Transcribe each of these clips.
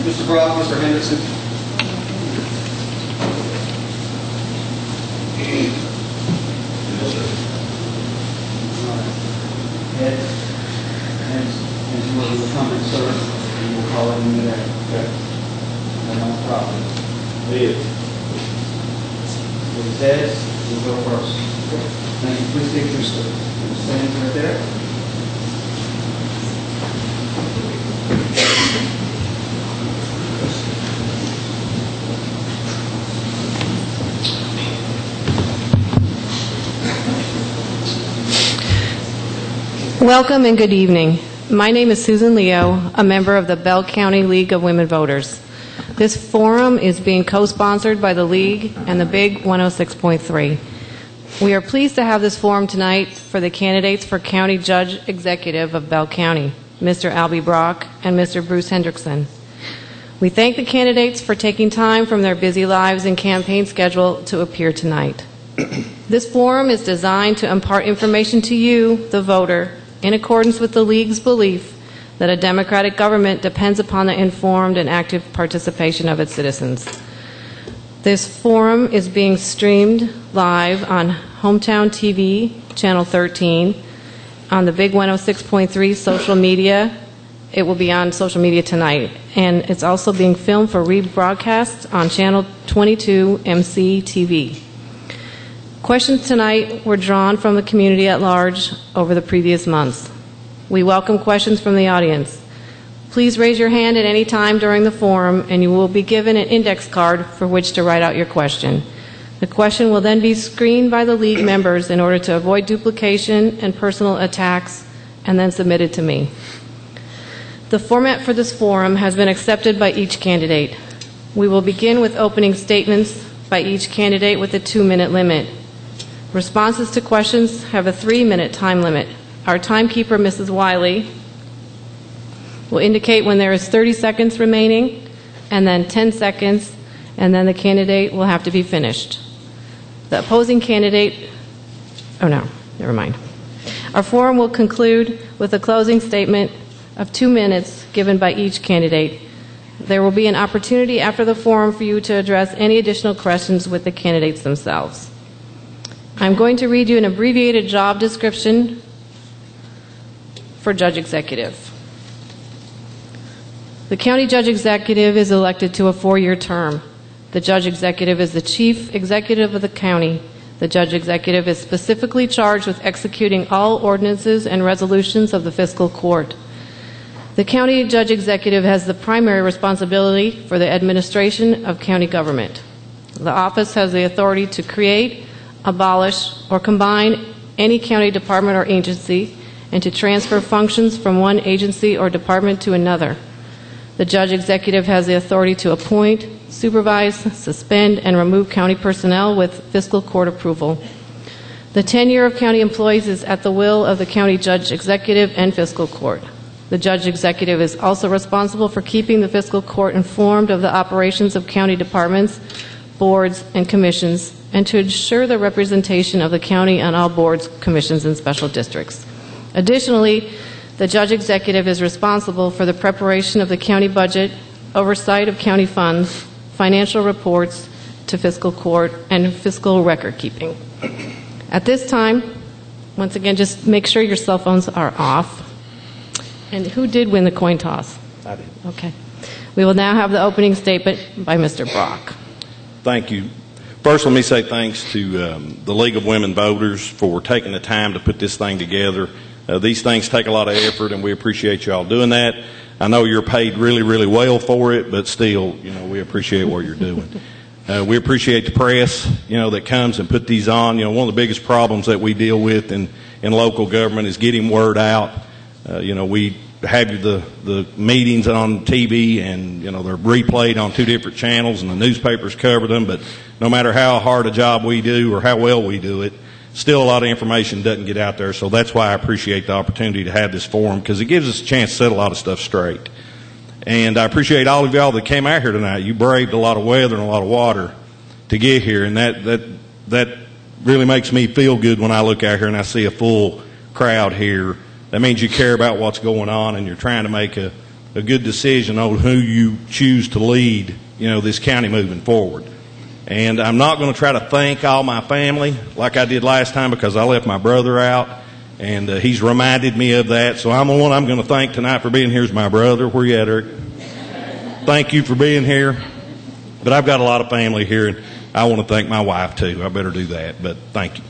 Mr. Brock, Mr. Hendrickson. Ed, as you will comment, sir, you will call it in there. Okay. No problem. Ed. With Ed, you'll go first. Thank you. Please take your stand right there. Welcome and good evening. My name is Susan Leo, a member of the Bell County League of Women Voters. This forum is being co-sponsored by the League and the Big 106.3. We are pleased to have this forum tonight for the candidates for County Judge Executive of Bell County, Mr. Albie Brock and Mr. Bruce Hendrickson. We thank the candidates for taking time from their busy lives and campaign schedule to appear tonight. This forum is designed to impart information to you, the voter, in accordance with the League's belief that a democratic government depends upon the informed and active participation of its citizens. This forum is being streamed live on Hometown TV, Channel 13, on the Big 106.3 social media. It will be on social media tonight. And it's also being filmed for rebroadcast on Channel 22 MC TV. Questions tonight were drawn from the community at large over the previous months. We welcome questions from the audience. Please raise your hand at any time during the forum, and you will be given an index card for which to write out your question. The question will then be screened by the League members in order to avoid duplication and personal attacks, and then submitted to me. The format for this forum has been accepted by each candidate. We will begin with opening statements by each candidate with a 2-minute limit. Responses to questions have a 3-minute time limit. Our timekeeper, Mrs. Wiley, will indicate when there is 30 seconds remaining, and then 10 seconds, and then the candidate will have to be finished. The opposing candidate, oh no, never mind. Our forum will conclude with a closing statement of 2 minutes given by each candidate. There will be an opportunity after the forum for you to address any additional questions with the candidates themselves. I'm going to read you an abbreviated job description for Judge Executive. The County Judge Executive is elected to a 4-year term. The Judge Executive is the Chief Executive of the county. The Judge Executive is specifically charged with executing all ordinances and resolutions of the Fiscal Court. The County Judge Executive has the primary responsibility for the administration of county government. The office has the authority to create, abolish, or combine any county department or agency, and to transfer functions from one agency or department to another. The Judge Executive has the authority to appoint, supervise, suspend, and remove county personnel with fiscal court approval. The tenure of county employees is at the will of the County Judge Executive and Fiscal Court. The Judge Executive is also responsible for keeping the Fiscal Court informed of the operations of county departments, boards, and commissions, and to ensure the representation of the county on all boards, commissions, and special districts. Additionally, the Judge Executive is responsible for the preparation of the county budget, oversight of county funds, financial reports to Fiscal Court, and fiscal record keeping. At this time, once again, just make sure your cell phones are off. And who did win the coin toss? I did. Okay. We will now have the opening statement by Mr. Brock. Thank you. First, let me say thanks to the League of Women Voters for taking the time to put this thing together. These things take a lot of effort, and we appreciate you all doing that. I know you're paid really, really well for it, but still, we appreciate what you're doing. We appreciate the press, that comes and put these on. One of the biggest problems that we deal with in local government is getting word out. We have the meetings on TV, and they're replayed on 2 different channels, and the newspapers cover them. But no matter how hard a job we do or how well we do it, still a lot of information doesn't get out there. So that's why I appreciate the opportunity to have this forum, because it gives us a chance to set a lot of stuff straight. And I appreciate all of y'all that came out here tonight. You braved a lot of weather and a lot of water to get here, and that really makes me feel good when I look out here and I see a full crowd here That means you care about what's going on and you're trying to make a good decision on who you choose to lead, this county moving forward. And I'm not going to try to thank all my family like I did last time because I left my brother out, and he's reminded me of that. So I'm the one I'm going to thank tonight for being here is my brother. Where you at, Eric? Thank you for being here. But I've got a lot of family here, and I want to thank my wife too. I better do that, but thank you.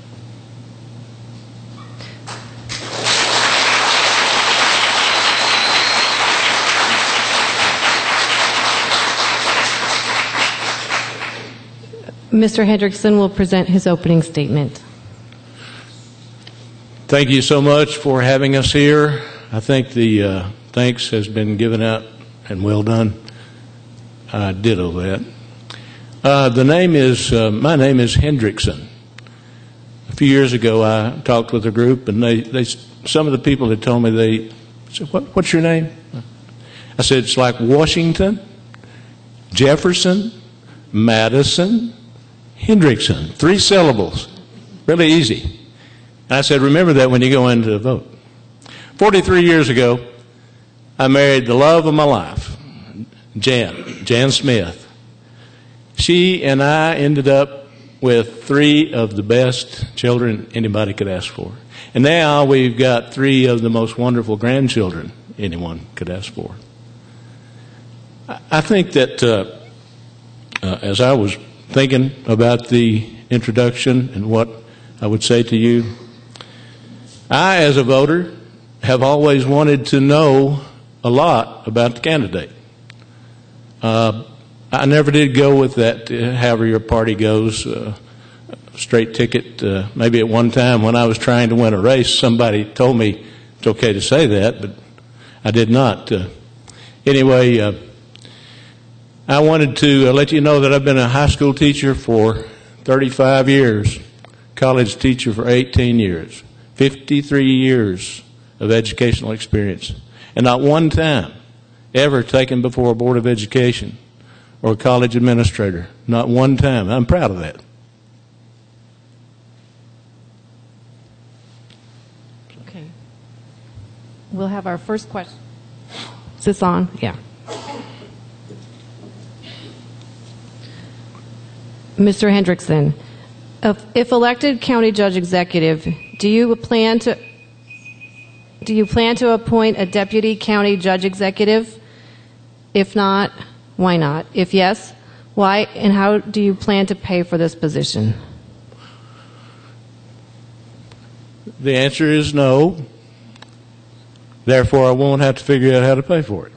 Mr. Hendrickson will present his opening statement. Thank you so much for having us here. I think the thanks has been given out and well done. I ditto that. My name is Hendrickson. A few years ago, I talked with a group, and some of the people had told me, they said, "What's your name?" I said, "It's like Washington, Jefferson, Madison, Hendrickson, 3 syllables, really easy." And I said, remember that when you go in to vote. 43 years ago, I married the love of my life, Jan Smith. She and I ended up with 3 of the best children anybody could ask for. And now we've got 3 of the most wonderful grandchildren anyone could ask for. I think that as I was thinking about the introduction and what I would say to you, I, as a voter, have always wanted to know a lot about the candidate. I never did go with that, however your party goes, straight ticket. Maybe at one time when I was trying to win a race, somebody told me it's okay to say that, but I did not. Anyway, I wanted to let you know that I've been a high school teacher for 35 years, college teacher for 18 years, 53 years of educational experience, and not one time ever taken before a board of education or a college administrator. Not one time. I'm proud of that. Okay. We'll have our first question. Is this on? Yeah. Mr. Hendrickson, if elected county judge executive, do you plan to appoint a deputy county judge executive? If not, why not? If yes, why and how do you plan to pay for this position? The answer is no. Therefore, I won't have to figure out how to pay for it.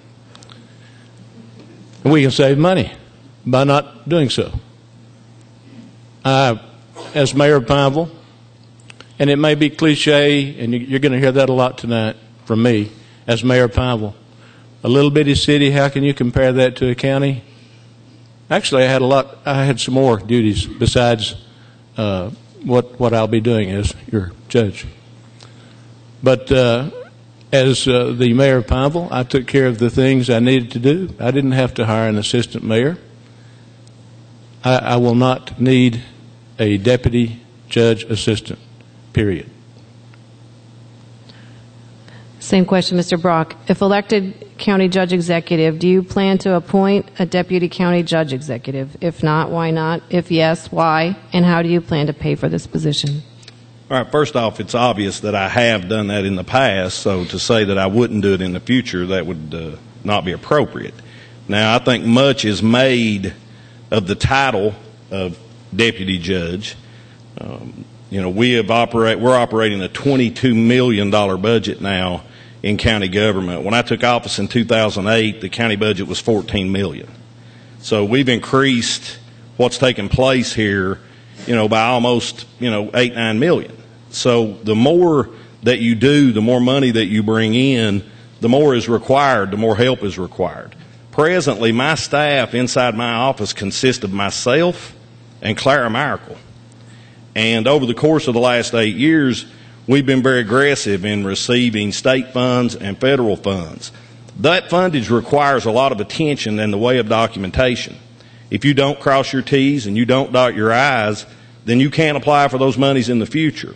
And we can save money by not doing so. As mayor of Pineville, and it may be cliche, and you're going to hear that a lot tonight from me, as mayor of Pineville, a little bitty city, how can you compare that to a county? Actually, I had some more duties besides what I'll be doing as your judge. But as the mayor of Pineville, I took care of the things I needed to do. I didn't have to hire an assistant mayor. I will not need a deputy judge assistant, period. Same question, Mr. Brock. If elected county judge executive, do you plan to appoint a deputy county judge executive? If not, why not? If yes, why? And how do you plan to pay for this position? All right, first off, it's obvious that I have done that in the past, so to say that I wouldn't do it in the future, that would not be appropriate. Now, I think much is made of the title of deputy judge. We're operating a $22 million budget now in county government. When I took office in 2008, the county budget was $14 million. So we've increased what's taking place here, by almost, 8-9 million. So the more that you do, the more money that you bring in, the more is required, the more help is required. Presently, my staff inside my office consists of myself and Clara Miracle. And over the course of the last 8 years, we've been very aggressive in receiving state funds and federal funds. That fundage requires a lot of attention in the way of documentation. If you don't cross your T's and you don't dot your I's, then you can't apply for those monies in the future.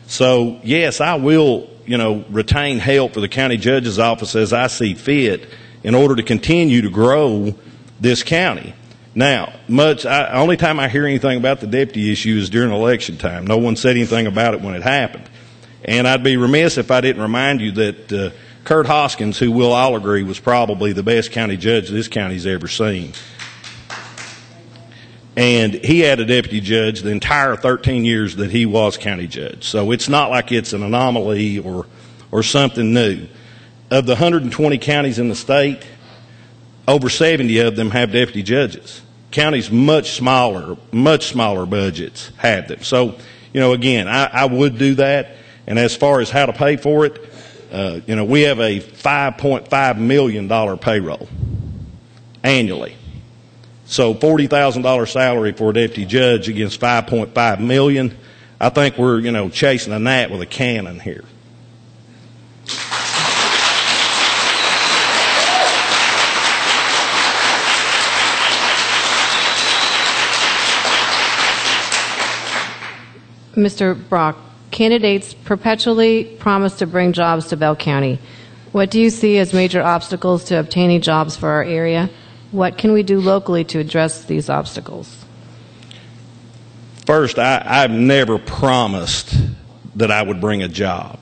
So, yes, I will retain help for the county judge's office as I see fit in order to continue to grow this county. Now, only time I hear anything about the deputy issue is during election time. No one said anything about it when it happened. And I'd be remiss if I didn't remind you that Kurt Hoskins, who we'll all agree was probably the best county judge this county's ever seen. And he had a deputy judge the entire 13 years that he was county judge. So it's not like it's an anomaly or something new. Of the 120 counties in the state, over 70 of them have deputy judges. Counties much smaller budgets have them. So, again, I would do that. And as far as how to pay for it, we have a $5.5 million payroll annually. So $40,000 salary for a deputy judge against $5.5 million. I think we're, chasing a gnat with a cannon here. Mr. Brock, candidates perpetually promise to bring jobs to Bell County. What do you see as major obstacles to obtaining jobs for our area? What can we do locally to address these obstacles? First, I've never promised that I would bring a job.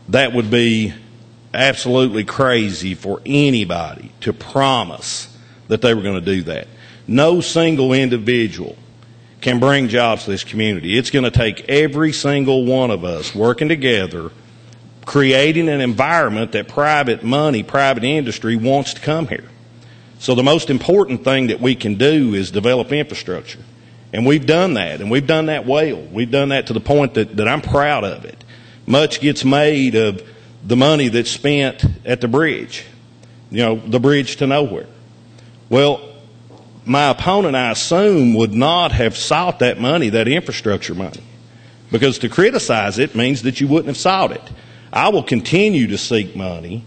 That would be absolutely crazy for anybody to promise that they were going to do that. No single individual can bring jobs to this community. It's going to take every single one of us working together, creating an environment that private money, private industry wants to come here. So the most important thing that we can do is develop infrastructure. And we've done that, and we've done that well. We've done that to the point that I'm proud of it. Much gets made of the money that's spent at the bridge, the bridge to nowhere. Well, my opponent, I assume, would not have sought that money, that infrastructure money, because to criticize it means that you wouldn't have sought it. I will continue to seek money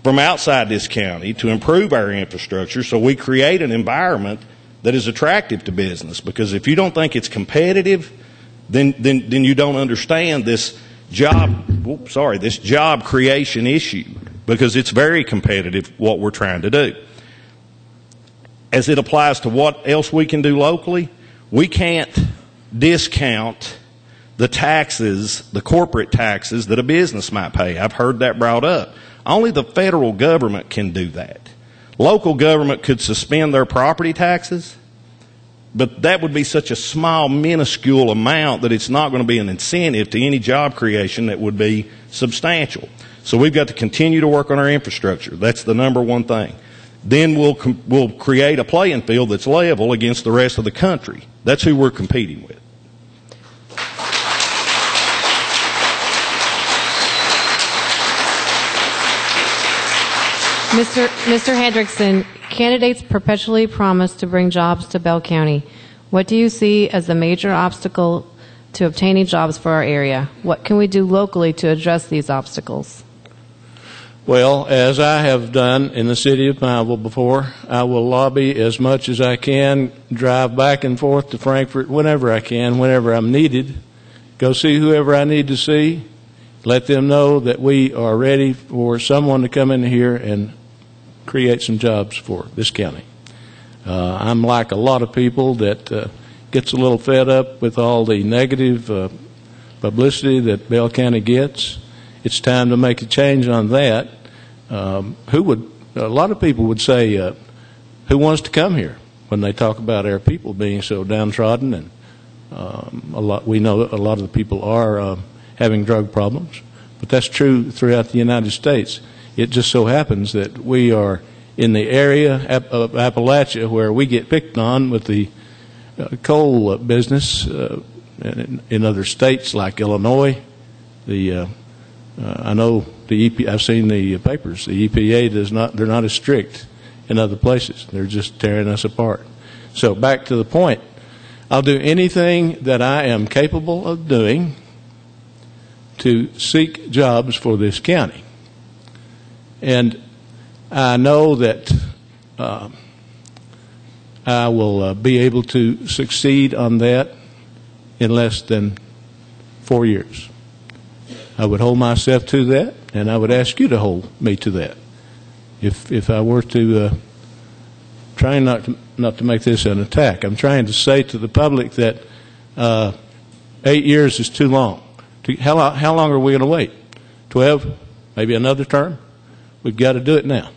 from outside this county to improve our infrastructure so we create an environment that is attractive to business, because if you don't think it's competitive, then you don't understand this job creation issue, because it's very competitive what we're trying to do. As it applies to what else we can do locally, we can't discount the taxes, the corporate taxes that a business might pay. I've heard that brought up. Only the federal government can do that. Local government could suspend their property taxes, but that would be such a small, minuscule amount that it's not going to be an incentive to any job creation that would be substantial. So we've got to continue to work on our infrastructure. That's the number one thing. Then we'll create a playing field that's level against the rest of the country. That's who we're competing with. Mr. Hendrickson, candidates perpetually promise to bring jobs to Bell County. What do you see as the major obstacle to obtaining jobs for our area? What can we do locally to address these obstacles? Well, as I have done in the city of Pineville before, I will lobby as much as I can, drive back and forth to Frankfort whenever I can, whenever I'm needed, go see whoever I need to see, let them know that we are ready for someone to come in here and create some jobs for this county. I'm like a lot of people that gets a little fed up with all the negative publicity that Bell County gets. It's time to make a change on that. A lot of people would say, who wants to come here when they talk about our people being so downtrodden, and we know a lot of the people are having drug problems, but that's true throughout the United States. It just so happens that we are in the area of Appalachia where we get picked on with the coal business. In other states like Illinois, I know the EPA, I've seen the papers. The EPA they're not as strict in other places. They're just tearing us apart. So back to the point, I'll do anything that I am capable of doing to seek jobs for this county. And I know that I will be able to succeed on that in less than 4 years. I would hold myself to that, and I would ask you to hold me to that. If I were to trying not to make this an attack, I'm trying to say to the public that 8 years is too long. How long are we going to wait? 12? Maybe another term? We've got to do it now.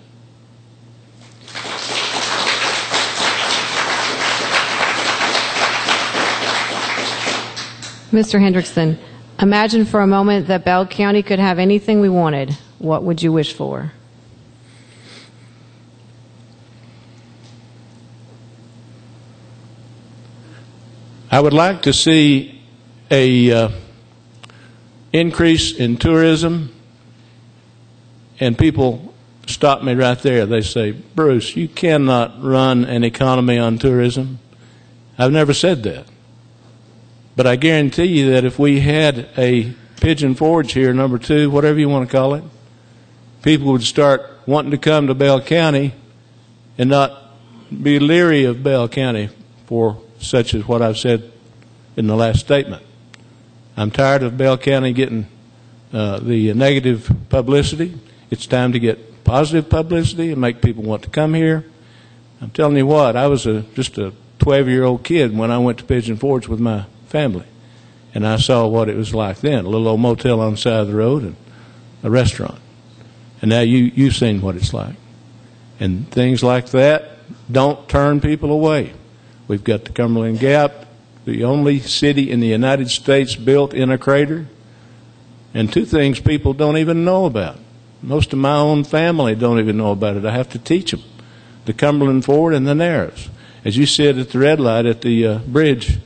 Mr. Hendrickson, imagine for a moment that Bell County could have anything we wanted. What would you wish for? I would like to see a increase in tourism, and people stop me right there. They say, Bruce, you cannot run an economy on tourism. I've never said that. But I guarantee you that if we had a Pigeon Forge here, number 2, whatever you want to call it, people would start wanting to come to Bell County and not be leery of Bell County for such as what I've said in the last statement. I'm tired of Bell County getting the negative publicity. It's time to get positive publicity and make people want to come here. I'm telling you what, I was just a 12-year-old kid when I went to Pigeon Forge with my family, and I saw what it was like then, a little old motel on the side of the road and a restaurant. And now you've seen what it's like. And things like that don't turn people away. We've got the Cumberland Gap, the only city in the United States built in a crater, and 2 things people don't even know about. Most of my own family don't even know about it. I have to teach them. The Cumberland Ford and the Narrows. As you said at the red light at the bridge,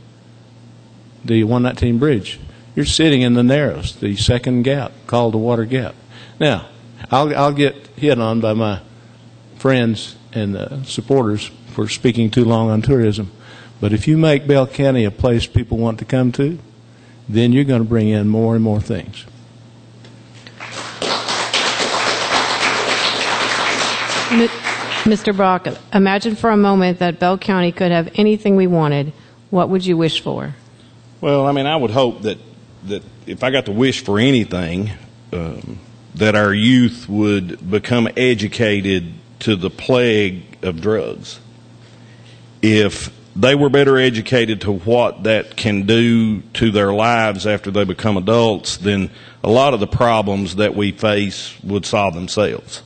the 119 bridge, you're sitting in the Narrows, the second gap, called the Water Gap. Now, I'll get hit on by my friends and supporters for speaking too long on tourism, but if you make Bell County a place people want to come to, then you're going to bring in more and more things. Mr. Brock, imagine for a moment that Bell County could have anything we wanted. What would you wish for? Well, I mean, I would hope that if I got to wish for anything, that our youth would become educated to the plague of drugs. If they were better educated to what that can do to their lives after they become adults, then a lot of the problems that we face would solve themselves.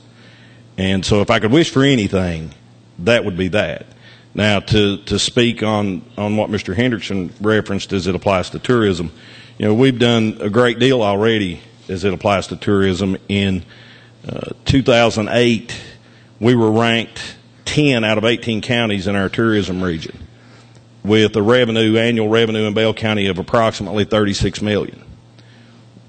And so if I could wish for anything, that would be that. Now, to speak on what Mr. Hendrickson referenced as it applies to tourism, we've done a great deal already as it applies to tourism. In 2008, we were ranked 10 out of 18 counties in our tourism region, with a annual revenue in Bell County of approximately $36 million.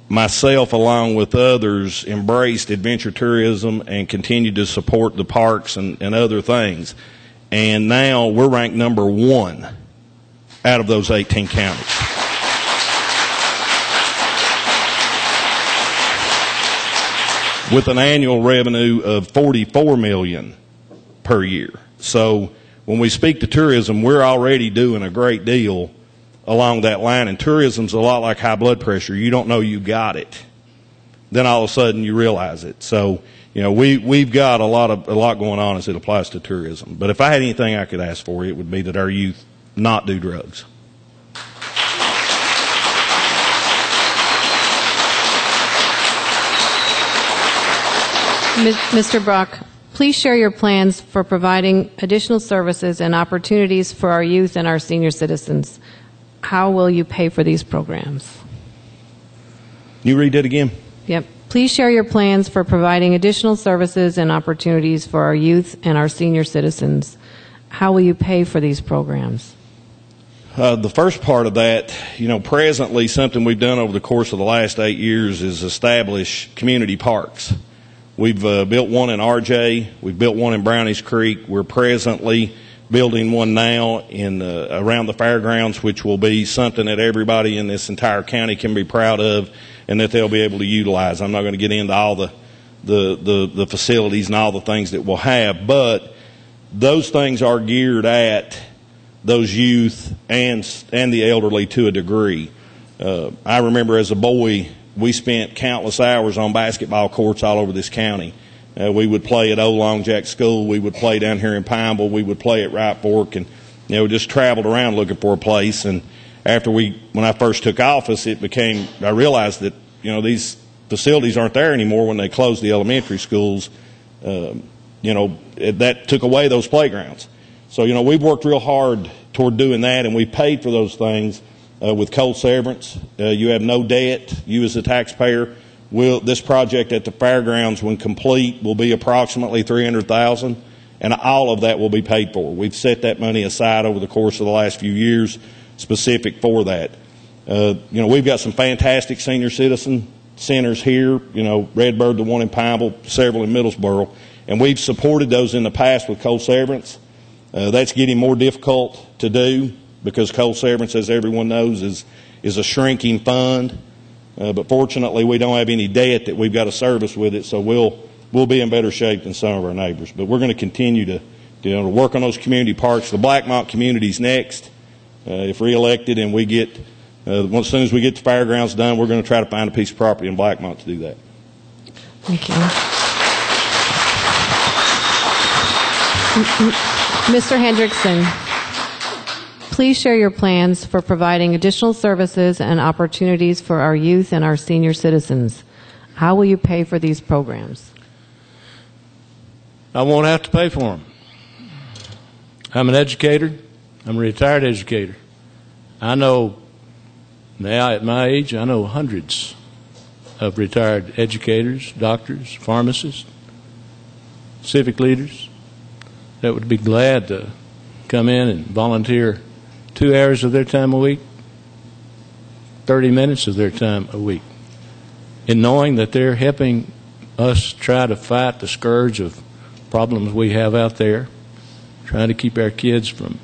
Myself, along with others, embraced adventure tourism and continued to support the parks and other things. And now we're ranked number 1 out of those 18 counties. With an annual revenue of $44 million per year. So when we speak to tourism, we're already doing a great deal along that line. And tourism's a lot like high blood pressure. You don't know you got it. Then all of a sudden you realize it. So we've got a lot going on as it applies to tourism. But if I had anything I could ask for, it would be that our youth not do drugs. Mr. Brock, please share your plans for providing additional services and opportunities for our youth and our senior citizens. How will you pay for these programs? You read that again? Yep. Please share your plans for providing additional services and opportunities for our youth and our senior citizens. How will you pay for these programs? The first part of that, presently something we've done over the course of the last 8 years is establish community parks. We've built one in RJ. We've built one in Brownies Creek. We're presently building one now in around the fairgrounds, which will be something that everybody in this entire county can be proud of and that they'll be able to utilize. I'm not going to get into all the facilities and all the things that we'll have, but those things are geared at those youth and the elderly to a degree. I remember as a boy we spent countless hours on basketball courts all over this county. We would play at Old Long Jack School. We would play down here in Pineville. We would play at Right Fork, and just traveled around looking for a place. And when I first took office, I realized that these facilities aren't there anymore when they closed the elementary schools. That took away those playgrounds. So we've worked real hard toward doing that, and we paid for those things with cold severance. You have no debt. You as a taxpayer. This project at the fairgrounds, when complete, will be approximately $300,000, and all of that will be paid for. We've set that money aside over the course of the last few years, specific for that. We've got some fantastic senior citizen centers here. Redbird, the one in Pineville, several in Middlesboro, and we've supported those in the past with cold severance. That's getting more difficult to do because cold severance, as everyone knows, is a shrinking fund. But fortunately, we don't have any debt that we've got to service with it, so we'll be in better shape than some of our neighbors. But we're going to continue to work on those community parks. The Blackmont community's next. If reelected, and we get as soon as we get the fairgrounds done, we're going to try to find a piece of property in Blackmont to do that. Thank you. Mr. Hendrickson, please share your plans for providing additional services and opportunities for our youth and our senior citizens. How will you pay for these programs? I won't have to pay for them. I'm an educator. I'm a retired educator. I know now at my age, I know hundreds of retired educators, doctors, pharmacists, civic leaders that would be glad to come in and volunteer 2 hours of their time a week, 30 minutes of their time a week, in knowing that they're helping us try to fight the scourge of problems we have out there, trying to keep our kids from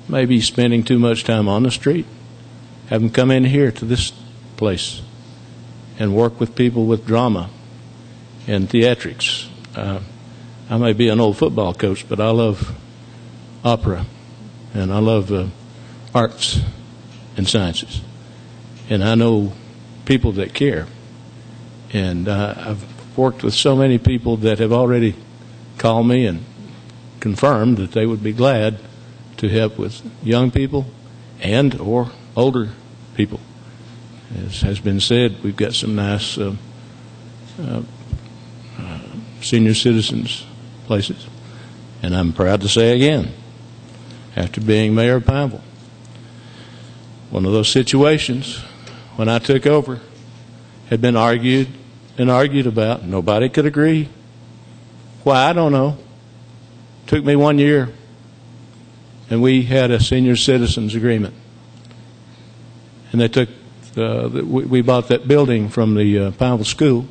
maybe spending too much time on the street. Have them come in here to this place and work with people with drama and theatrics. I may be an old football coach, but I love opera, and I love arts and sciences. And I know people that care. And I've worked with so many people that have already called me and confirmed that they would be glad to help with young people and or older people. As has been said, we've got some nice senior citizens places. And I'm proud to say again, after being mayor of Pineville, one of those situations when I took over had been argued and argued about. Nobody could agree. Why, I don't know. It took me 1 year, and we had a senior citizens agreement. And they took, we bought that building from the Pineville School.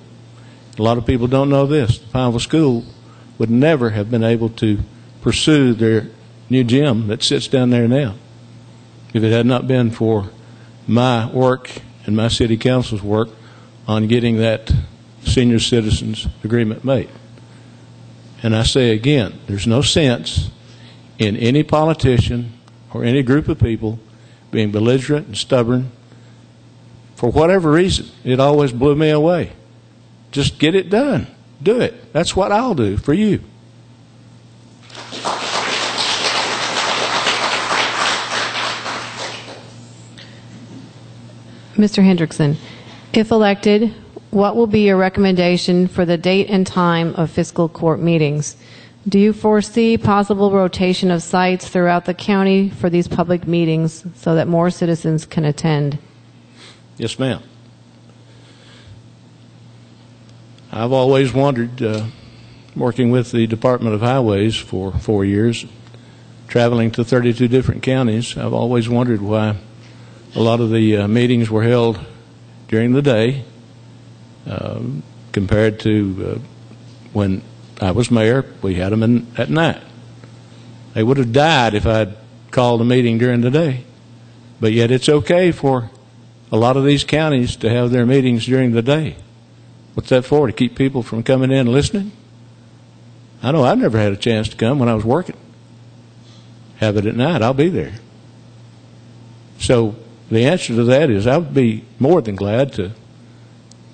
A lot of people don't know this. The Pineville School would never have been able to pursue their new gym that sits down there now if it had not been for my work and my city council's work on getting that senior citizens agreement made. And I say again, there's no sense in any politician or any group of people being belligerent and stubborn for whatever reason. It always blew me away. Just get it done. Do it. That's what I'll do for you. Mr. Hendrickson, if elected, what will be your recommendation for the date and time of fiscal court meetings? Do you foresee possible rotation of sites throughout the county for these public meetings so that more citizens can attend? Yes, ma'am. I've always wondered, working with the Department of Highways for 4 years, traveling to 32 different counties, I've always wondered why a lot of the meetings were held during the day compared to when I was mayor, we had them at night. They would have died if I'd called a meeting during the day. But yet it's okay for a lot of these counties to have their meetings during the day. What's that for? To keep people from coming in and listening? I know I've never had a chance to come when I was working. Have it at night, I'll be there. So the answer to that is I would be more than glad to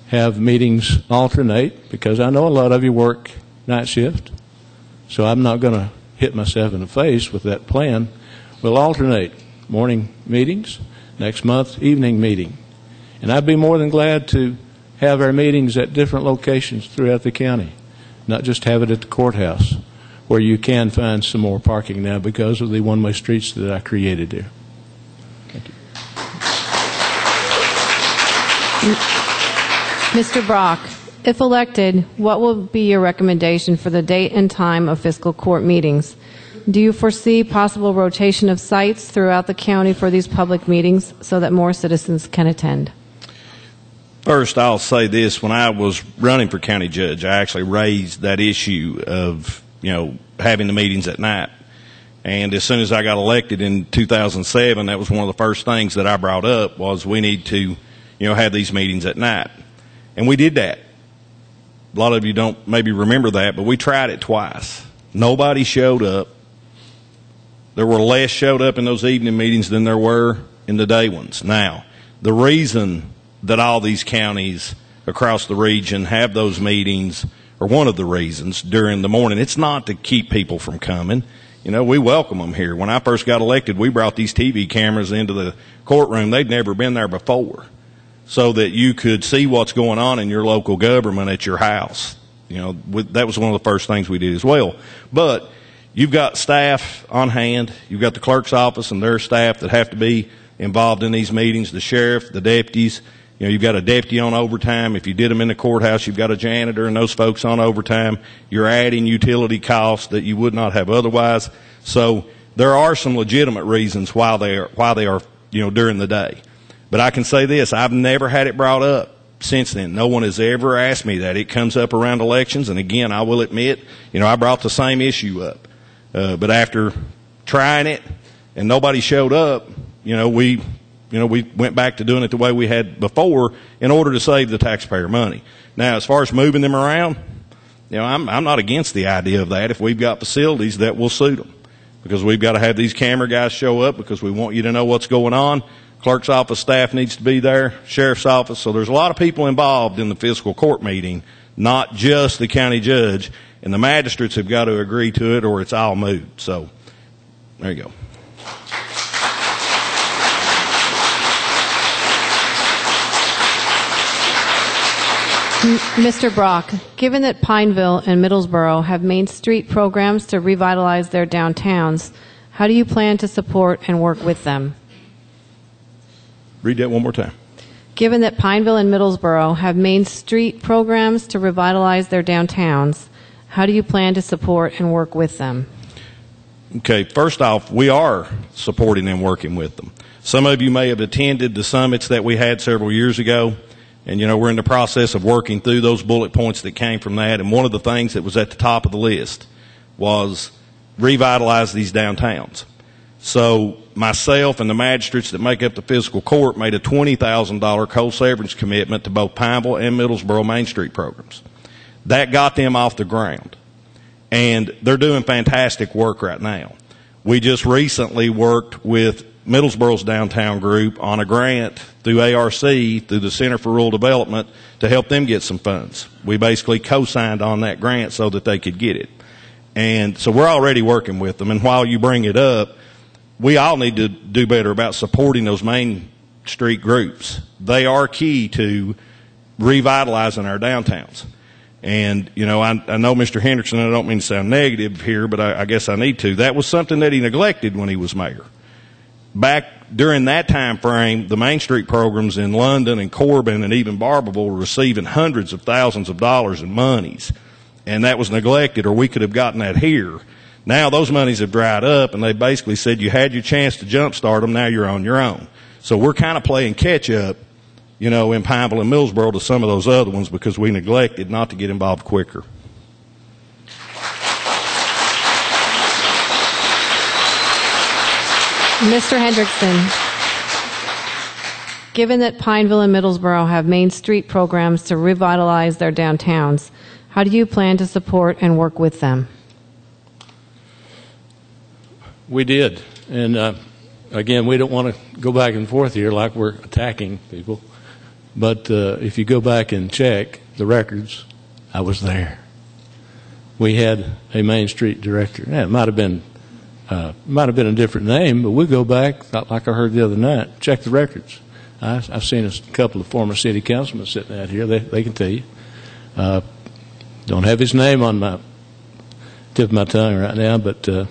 have meetings alternate, because I know a lot of you work night shift, so I'm not going to hit myself in the face with that plan. We'll alternate morning meetings, next month evening meeting. And I'd be more than glad to have our meetings at different locations throughout the county, not just have it at the courthouse, where you can find some more parking now because of the one-way streets that I created there. Thank you. Mr. Brock, if elected, what will be your recommendation for the date and time of fiscal court meetings? Do you foresee possible rotation of sites throughout the county for these public meetings so that more citizens can attend? First, I'll say this. When I was running for county judge, I actually raised that issue of, having the meetings at night. And as soon as I got elected in 2007, that was one of the first things that I brought up was we need to, have these meetings at night. And we did that. A lot of you don't maybe remember that, but we tried it twice. Nobody showed up. There were less showed up in those evening meetings than there were in the day ones. Now, the reason that all these counties across the region have those meetings, or one of the reasons, during the morning, it's not to keep people from coming. We welcome them here. When I first got elected, we brought these TV cameras into the courtroom. They'd never been there before, so that you could see what's going on in your local government at your house. That was one of the first things we did as well. But you've got staff on hand. You've got the clerk's office and their staff that have to be involved in these meetings, the sheriff, the deputies. You've got a deputy on overtime. If you did them in the courthouse, you've got a janitor and those folks on overtime. You're adding utility costs that you would not have otherwise. So there are some legitimate reasons why they are during the day. But I can say this, I've never had it brought up since then. No one has ever asked me that. It comes up around elections, and again, I will admit, I brought the same issue up. But after trying it and nobody showed up, we went back to doing it the way we had before in order to save the taxpayer money. Now, as far as moving them around, I'm not against the idea of that if we've got facilities that will suit them, because we've got to have these camera guys show up because we want you to know what's going on. Clerk's office staff needs to be there, sheriff's office. So there's a lot of people involved in the fiscal court meeting, not just the county judge, and the magistrates have got to agree to it or it's all moot. So there you go. Mr. Brock, given that Pineville and Middlesboro have Main Street programs to revitalize their downtowns, how do you plan to support and work with them? Read that one more time. Given that Pineville and Middlesboro have Main Street programs to revitalize their downtowns, how do you plan to support and work with them? Okay, first off, we are supporting and working with them. Some of you may have attended the summits that we had several years ago, and we're in the process of working through those bullet points that came from that, and one of the things that was at the top of the list was revitalize these downtowns. So myself and the magistrates that make up the fiscal court made a $20,000 co-severance commitment to both Pineville and Middlesboro Main Street programs. That got them off the ground, and they're doing fantastic work right now. We just recently worked with Middlesboro's downtown group on a grant through ARC, through the Center for Rural Development, to help them get some funds. We basically co-signed on that grant so that they could get it. And so we're already working with them, and while you bring it up, we all need to do better about supporting those Main Street groups. They are key to revitalizing our downtowns. And, I know Mr. Hendrickson, I don't mean to sound negative here, but I guess I need to. That was something that he neglected when he was mayor. Back during that time frame, the Main Street programs in London and Corbin and even Barberville were receiving hundreds of thousands of dollars in monies. And that was neglected, or we could have gotten that here. Now those monies have dried up, and they basically said you had your chance to jumpstart them, now you're on your own. So we're kind of playing catch up, in Pineville and Middlesboro to some of those other ones because we neglected not to get involved quicker. Mr. Hendrickson, given that Pineville and Middlesboro have Main Street programs to revitalize their downtowns, how do you plan to support and work with them? We did. And again, we don't want to go back and forth here like we're attacking people. But if you go back and check the records, I was there. We had a Main Street director. Yeah, it might have been a different name, but we go back, like I heard the other night, check the records. I've seen a couple of former city councilmen sitting out here. They can tell you. Don't have his name on my tip of my tongue right now, but he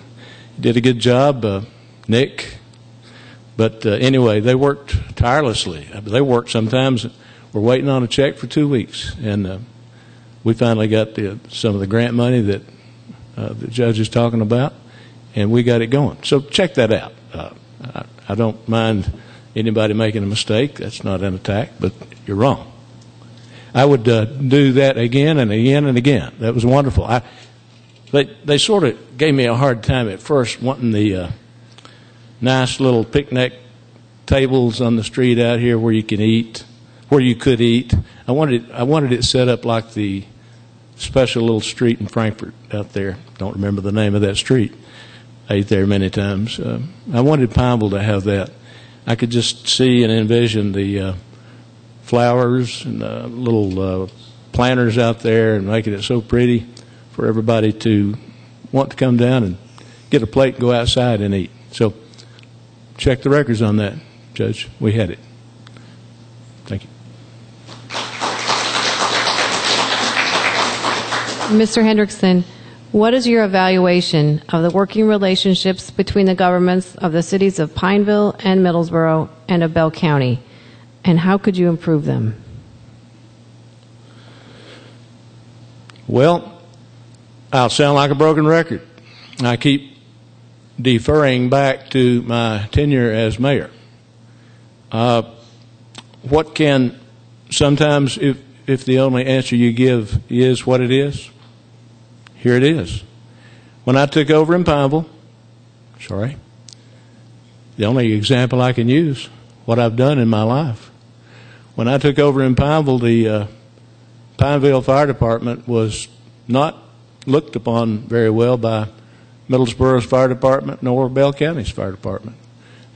did a good job, Nick. But anyway, they worked tirelessly. They worked sometimes. We're waiting on a check for 2 weeks, and we finally got some of the grant money that the judge is talking about, and we got it going. So check that out. I don't mind anybody making a mistake. That's not an attack, but you're wrong. I would do that again and again and again. That was wonderful. They sort of gave me a hard time at first wanting the nice little picnic tables on the street out here where you can eat, where you could eat. I wanted it set up like the special little street in Frankfort out there. Don't remember the name of that street. I ate there many times. I wanted Pineville to have that. I could just see and envision the flowers and little planters out there and making it so pretty for everybody to want to come down and get a plate and go outside and eat. So check the records on that, Judge. We had it. Thank you. Mr. Hendrickson, what is your evaluation of the working relationships between the governments of the cities of Pineville and Middlesboro and of Bell County, and how could you improve them? Well, I'll sound like a broken record. I keep deferring back to my tenure as mayor. What can sometimes, if the only answer you give is what it is, here it is. When I took over in Pineville, the only example I can use, what I've done in my life. When I took over in Pineville, the Pineville Fire Department was not looked upon very well by Middlesboro's fire department nor Bell County's fire department.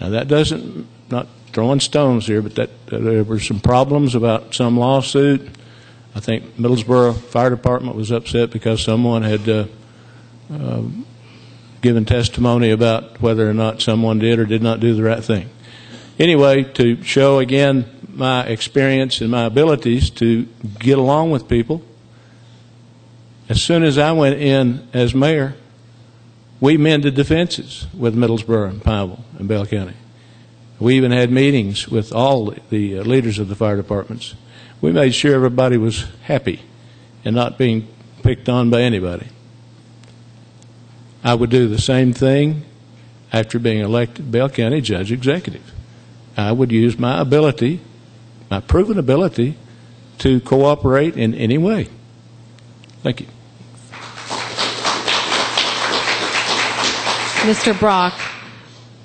Now that doesn't, not throwing stones here, but that there were some problems about some lawsuit. I think Middlesboro Fire Department was upset because someone had given testimony about whether or not someone did or did not do the right thing. Anyway, to show again my experience and my abilities to get along with people, as soon as I went in as mayor, we mended the fences with Middlesboro and Pineville and Bell County. We even had meetings with all the leaders of the fire departments. We made sure everybody was happy and not being picked on by anybody. I would do the same thing after being elected Bell County Judge Executive. I would use my ability, my proven ability, to cooperate in any way. Thank you. Mr. Brock,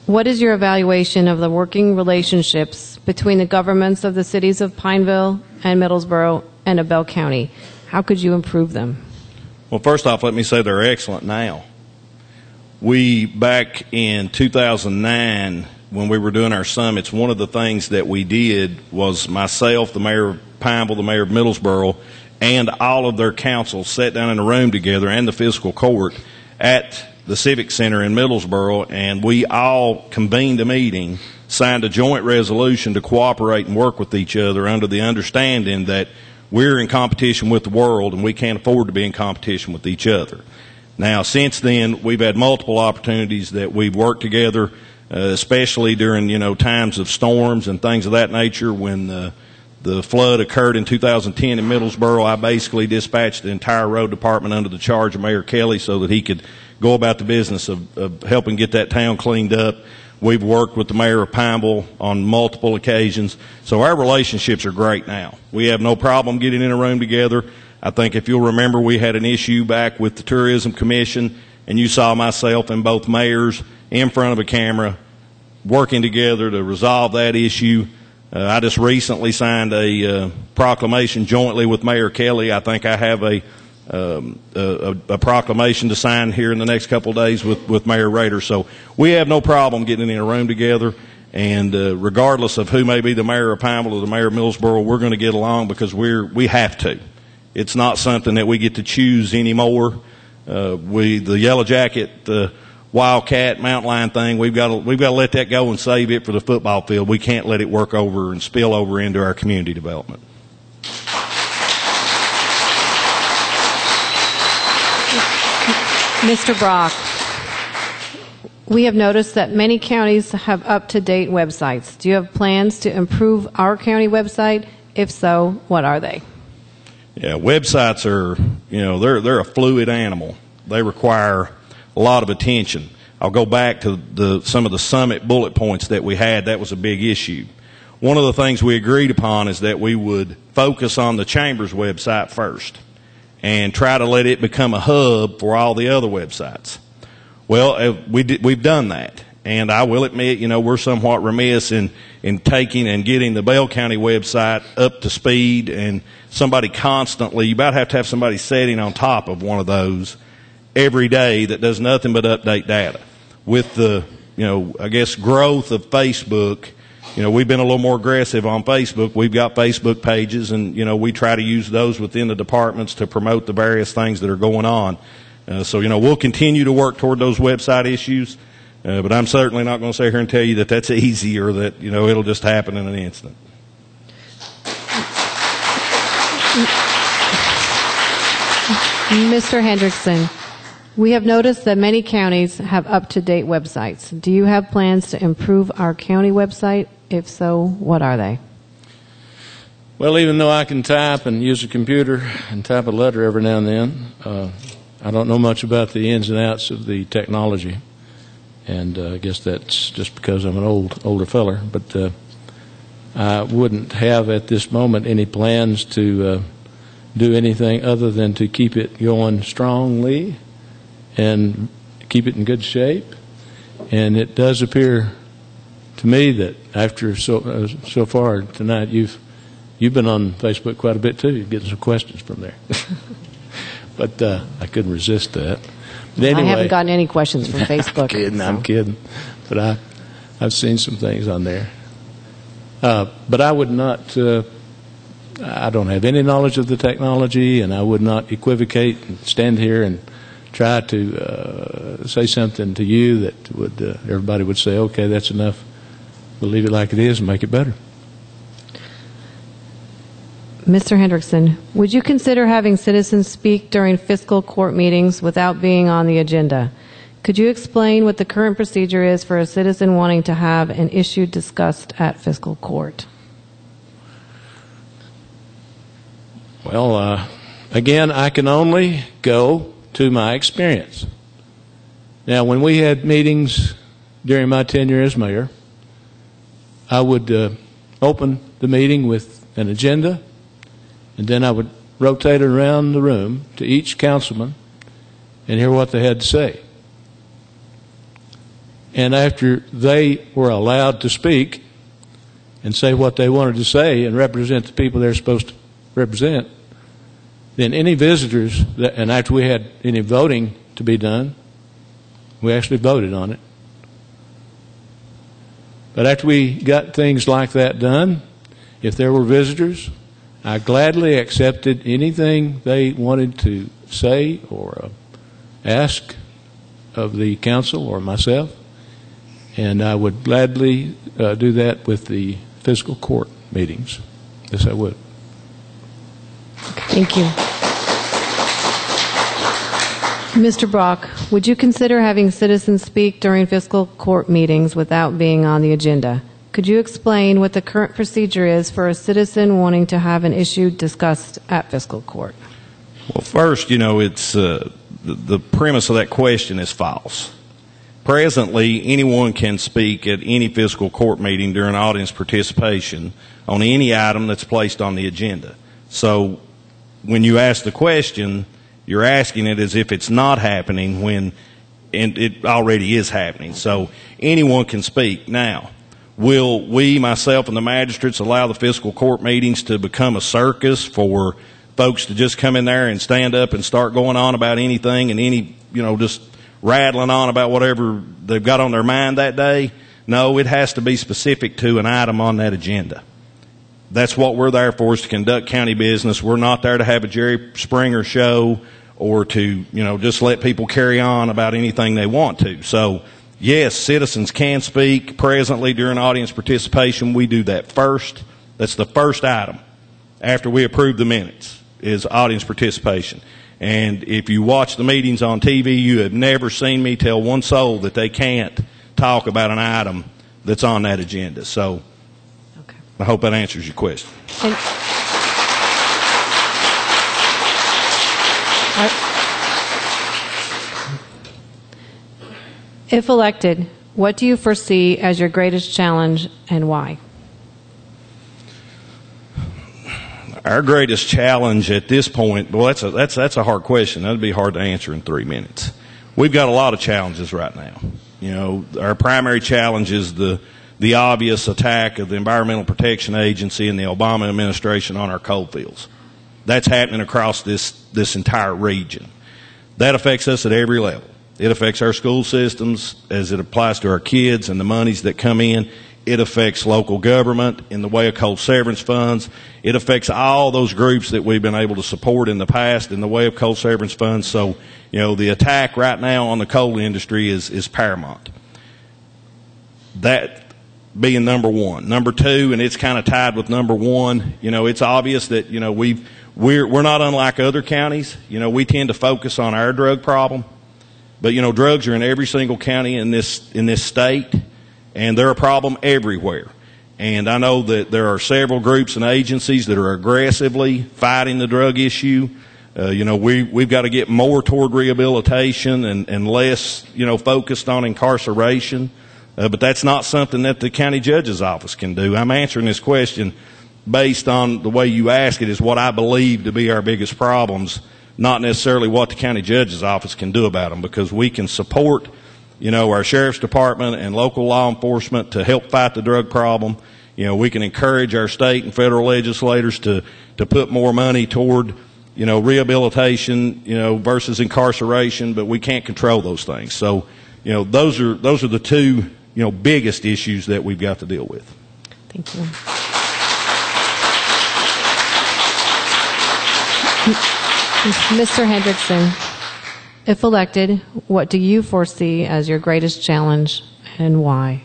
what is your evaluation of the working relationships between the governments of the cities of Pineville and Middlesboro and of Bell County? How could you improve them? Well, first off, let me say they're excellent now. We, back in 2009, when we were doing our summits, one of the things that we did was myself, the mayor of Pineville, the mayor of Middlesboro, and all of their councils sat down in a room together, and the fiscal court at the Civic Center in Middlesboro, and we all convened a meeting, signed a joint resolution to cooperate and work with each other under the understanding that we're in competition with the world and we can't afford to be in competition with each other. Now, since then, we've had multiple opportunities that we've worked together, especially during, times of storms and things of that nature. When the flood occurred in 2010 in Middlesboro, I basically dispatched the entire road department under the charge of Mayor Kelly so that he could go about the business of helping get that town cleaned up. We've worked with the mayor of Pineville on multiple occasions. So our relationships are great now. We have no problem getting in a room together. I think if you'll remember, we had an issue back with the Tourism Commission, and you saw myself and both mayors in front of a camera working together to resolve that issue. I just recently signed a proclamation jointly with Mayor Kelly. I think I have a proclamation to sign here in the next couple of days with Mayor Rader. So we have no problem getting in a room together. And regardless of who may be the mayor of Pineville or the mayor of Millsboro, we're going to get along because we have to. It's not something that we get to choose anymore. The Yellow Jacket, the Wildcat, Mountain Lion thing, we've got to let that go and save it for the football field. We can't let it work over and spill over into our community development. Mr. Brock, we have noticed that many counties have up-to-date websites. Do you have plans to improve our county website? If so, what are they? Yeah, websites are, they're a fluid animal. They require a lot of attention. I'll go back to some of the summit bullet points that we had. That was a big issue. One of the things we agreed upon is that we would focus on the Chamber's website first and try to let it become a hub for all the other websites. Well, we've done that. And I will admit, we're somewhat remiss in taking and getting the Bell County website up to speed, and somebody constantly, you about have to have somebody sitting on top of one of those every day that does nothing but update data. With the, growth of Facebook, we've been a little more aggressive on Facebook. We've got Facebook pages, and, we try to use those within the departments to promote the various things that are going on. So, we'll continue to work toward those website issues. But I'm certainly not going to sit here and tell you that that's easy or that, it'll just happen in an instant. Mr. Hendrickson, we have noticed that many counties have up-to-date websites. Do you have plans to improve our county website? If so, what are they? Well, even though I can type and use a computer and type a letter every now and then, I don't know much about the ins and outs of the technology. And I guess that's just because I'm an older feller. But I wouldn't have at this moment any plans to do anything other than to keep it going strongly and keep it in good shape. And it does appear to me that after so far tonight, you've been on Facebook quite a bit too. You're getting some questions from there. But I couldn't resist that. But anyway, I haven't gotten any questions from Facebook. I'm kidding. But I've seen some things on there. But I would not, I don't have any knowledge of the technology, and I would not equivocate and stand here and try to say something to you that would everybody would say, okay, that's enough. We'll leave it like it is and make it better. Mr. Hendrickson, would you consider having citizens speak during fiscal court meetings without being on the agenda? Could you explain what the current procedure is for a citizen wanting to have an issue discussed at fiscal court? Well, again, I can only go to my experience. Now, when we had meetings during my tenure as mayor, I would open the meeting with an agenda, and then I would rotate it around the room to each councilman and hear what they had to say. And after they were allowed to speak and say what they wanted to say and represent the people they're supposed to represent, then any visitors, and after we had any voting to be done, we actually voted on it. But after we got things like that done, if there were visitors, I gladly accepted anything they wanted to say or ask of the council or myself, and I would gladly do that with the fiscal court meetings. Yes, I would. Thank you. Mr. Brock, would you consider having citizens speak during fiscal court meetings without being on the agenda? Could you explain what the current procedure is for a citizen wanting to have an issue discussed at fiscal court? Well, first, it's the premise of that question is false. Presently, anyone can speak at any fiscal court meeting during audience participation on any item that's placed on the agenda. So when you ask the question, you're asking it as if it's not happening when it already is happening. So anyone can speak. Now, will we, myself and the magistrates, allow the fiscal court meetings to become a circus for folks to just come in there and stand up and start going on about anything and just rattling on about whatever they've got on their mind that day? No, it has to be specific to an item on that agenda. That's what we're there for, is to conduct county business. We're not there to have a Jerry Springer show or to, just let people carry on about anything they want to. So, yes, citizens can speak. Presently, during audience participation, we do that first. That's the first item after we approve the minutes, is audience participation. And if you watch the meetings on TV, you have never seen me tell one soul that they can't talk about an item that's on that agenda. So Okay. I hope that answers your question. And if elected, what do you foresee as your greatest challenge and why? Our greatest challenge at this point, well, that's a hard question. That'd be hard to answer in 3 minutes. We've got a lot of challenges right now. Our primary challenge is the obvious attack of the Environmental Protection Agency and the Obama administration on our coal fields. That's happening across this entire region. That affects us at every level. It affects our school systems as it applies to our kids and the monies that come in. It affects local government in the way of coal severance funds. It affects all those groups that we've been able to support in the past in the way of coal severance funds. So, the attack right now on the coal industry is paramount. That being number one. Number two, and it's kind of tied with number one, it's obvious that, we're not unlike other counties. We tend to focus on our drug problem. But, drugs are in every single county in this state. And they're a problem everywhere. And I know that there are several groups and agencies that are aggressively fighting the drug issue. We've got to get more toward rehabilitation and less, focused on incarceration. But that's not something that the county judge's office can do. I'm answering this question based on the way you ask it, is what I believe to be our biggest problems, not necessarily what the county judge's office can do about them, because we can support our sheriff's department and local law enforcement to help fight the drug problem. We can encourage our state and federal legislators to put more money toward, rehabilitation, versus incarceration, but we can't control those things. So, those are the two, biggest issues that we've got to deal with. Thank you. Mr. Hendrickson, if elected, what do you foresee as your greatest challenge and why?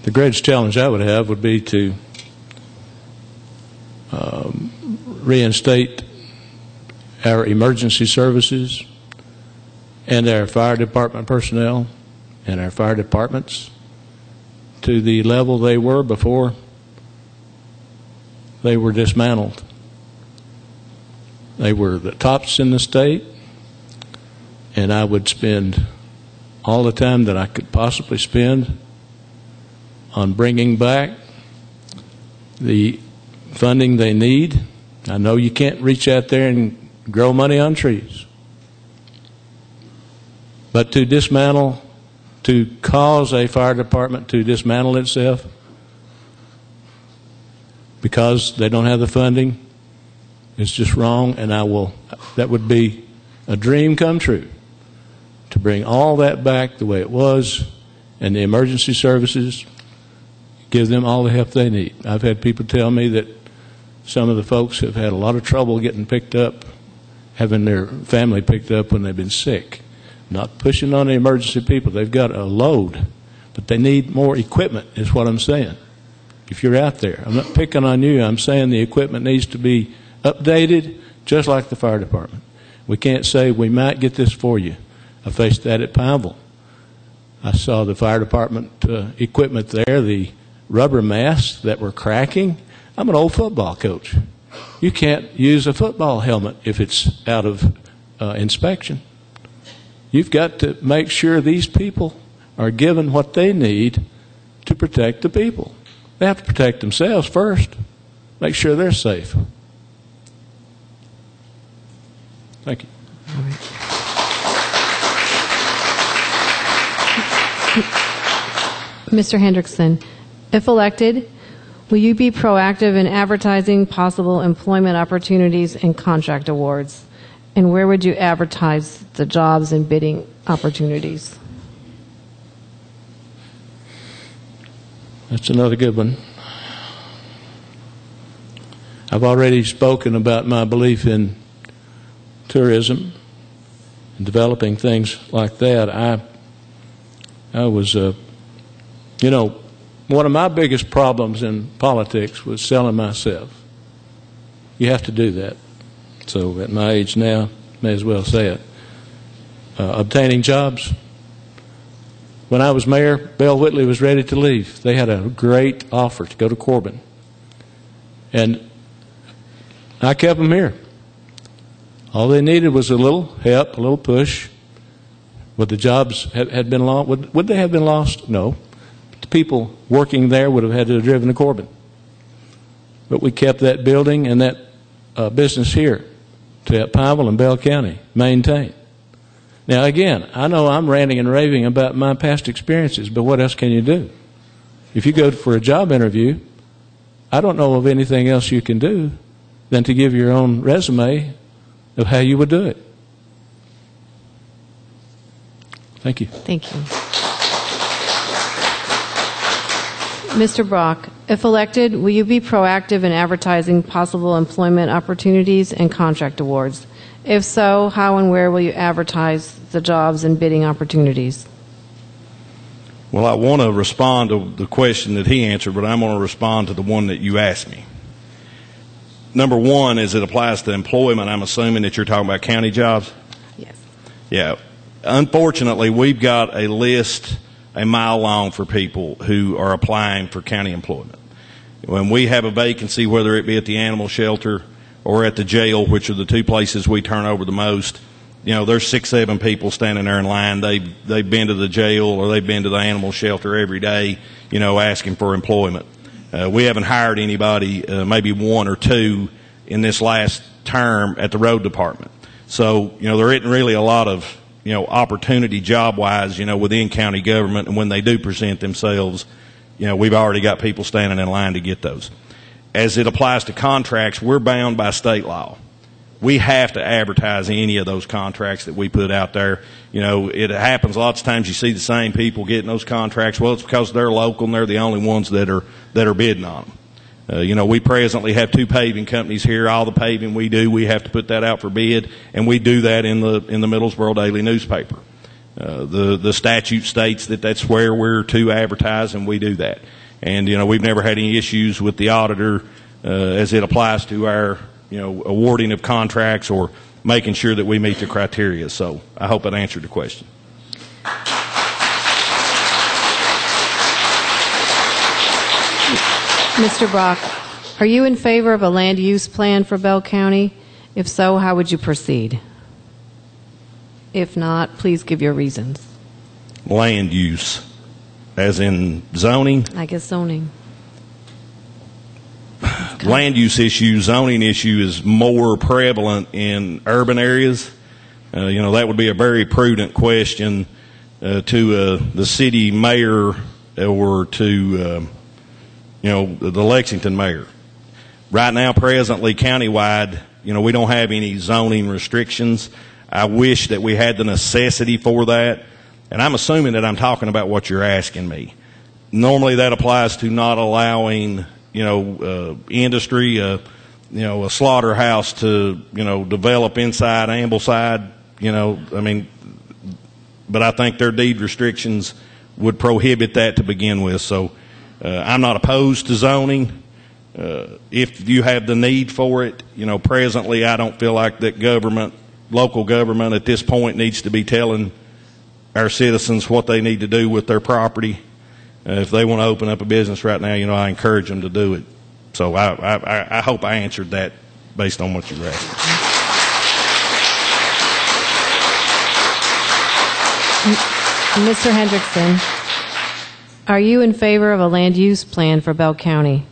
The greatest challenge I would have would be to reinstate our emergency services and our fire department personnel and our fire departments to the level they were before they were dismantled. They were the tops in the state, and I would spend all the time that I could possibly spend on bringing back the funding they need. I know you can't reach out there and grow money on trees, but to dismantle, to cause a fire department to dismantle itself because they don't have the funding, it's just wrong. And that would be a dream come true, to bring all that back the way it was, and the emergency services, give them all the help they need. I've had people tell me that some of the folks have had a lot of trouble getting picked up, having their family picked up when they've been sick. Not pushing on the emergency people. They've got a load, but they need more equipment, is what I'm saying. If you're out there, I'm not picking on you. I'm saying the equipment needs to be updated, just like the fire department. We can't say we might get this for you. I faced that at Pineville. I saw the fire department equipment there, the rubber masks that were cracking. I'm an old football coach. You can't use a football helmet if it's out of inspection. You've got to make sure these people are given what they need to protect the people. They have to protect themselves first, make sure they're safe. Thank you. All right. Mr. Hendrickson, if elected, will you be proactive in advertising possible employment opportunities and contract awards? And where would you advertise the jobs and bidding opportunities? That's another good one. I've already spoken about my belief in tourism and developing things like that. I was, one of my biggest problems in politics was selling myself. You have to do that. So at my age now, may as well say it. Obtaining jobs. When I was mayor, Bell Whitley was ready to leave. They had a great offer to go to Corbin. And I kept them here. All they needed was a little help, a little push. Would the jobs had been lost? Would they have been lost? No. The people working there would have had to have driven to Corbin. But we kept that building and that business here to help Pineville and Bell County maintain. Now, again, I know I'm ranting and raving about my past experiences, but what else can you do? If you go for a job interview, I don't know of anything else you can do than to give your own resume of how you would do it. Thank you. Thank you. Mr. Brock, if elected, will you be proactive in advertising possible employment opportunities and contract awards? If so, how and where will you advertise the jobs and bidding opportunities? Well, I want to respond to the question that he answered, but I'm going to respond to the one that you asked me. Number one, as it applies to employment, I'm assuming that you're talking about county jobs? Yes. Yeah. Unfortunately, we've got a list a mile long for people who are applying for county employment. When we have a vacancy, whether it be at the animal shelter or at the jail, which are the two places we turn over the most, there's 6, 7 people standing there in line. They've been to the jail or they've been to the animal shelter every day, asking for employment. We haven't hired anybody, maybe 1 or 2 in this last term at the road department. So, there isn't really a lot of, opportunity job-wise, within county government. And when they do present themselves, we've already got people standing in line to get those. As it applies to contracts, we're bound by state law. We have to advertise any of those contracts that we put out there. It happens lots of times you see the same people getting those contracts. Well, it's because they're local and they're the only ones that are bidding on them. We presently have 2 paving companies here. All the paving we do, we have to put that out for bid, and we do that in the Middlesboro Daily newspaper. The statute states that that's where we're to advertise, and we do that. And we've never had any issues with the auditor as it applies to our awarding of contracts or making sure that we meet the criteria. So I hope that answered the question. Mr. Brock, are you in favor of a land use plan for Bell County? If so, how would you proceed? If not, please give your reasons. Land use, as in zoning? I guess zoning. Land use issue, zoning issue is more prevalent in urban areas. That would be a very prudent question to the city mayor or to the Lexington mayor. Right now, presently, countywide, we don't have any zoning restrictions. I wish that we had the necessity for that. And I'm assuming that I'm talking about what you're asking me. Normally, that applies to not allowing, industry, a slaughterhouse to, develop inside Ambleside, but I think their deed restrictions would prohibit that to begin with. So I'm not opposed to zoning. If you have the need for it, presently I don't feel like that local government at this point needs to be telling our citizens what they need to do with their property. If they want to open up a business right now, I encourage them to do it. So I hope I answered that based on what you were asking. Mr. Hendrickson, are you in favor of a land use plan for Bell County?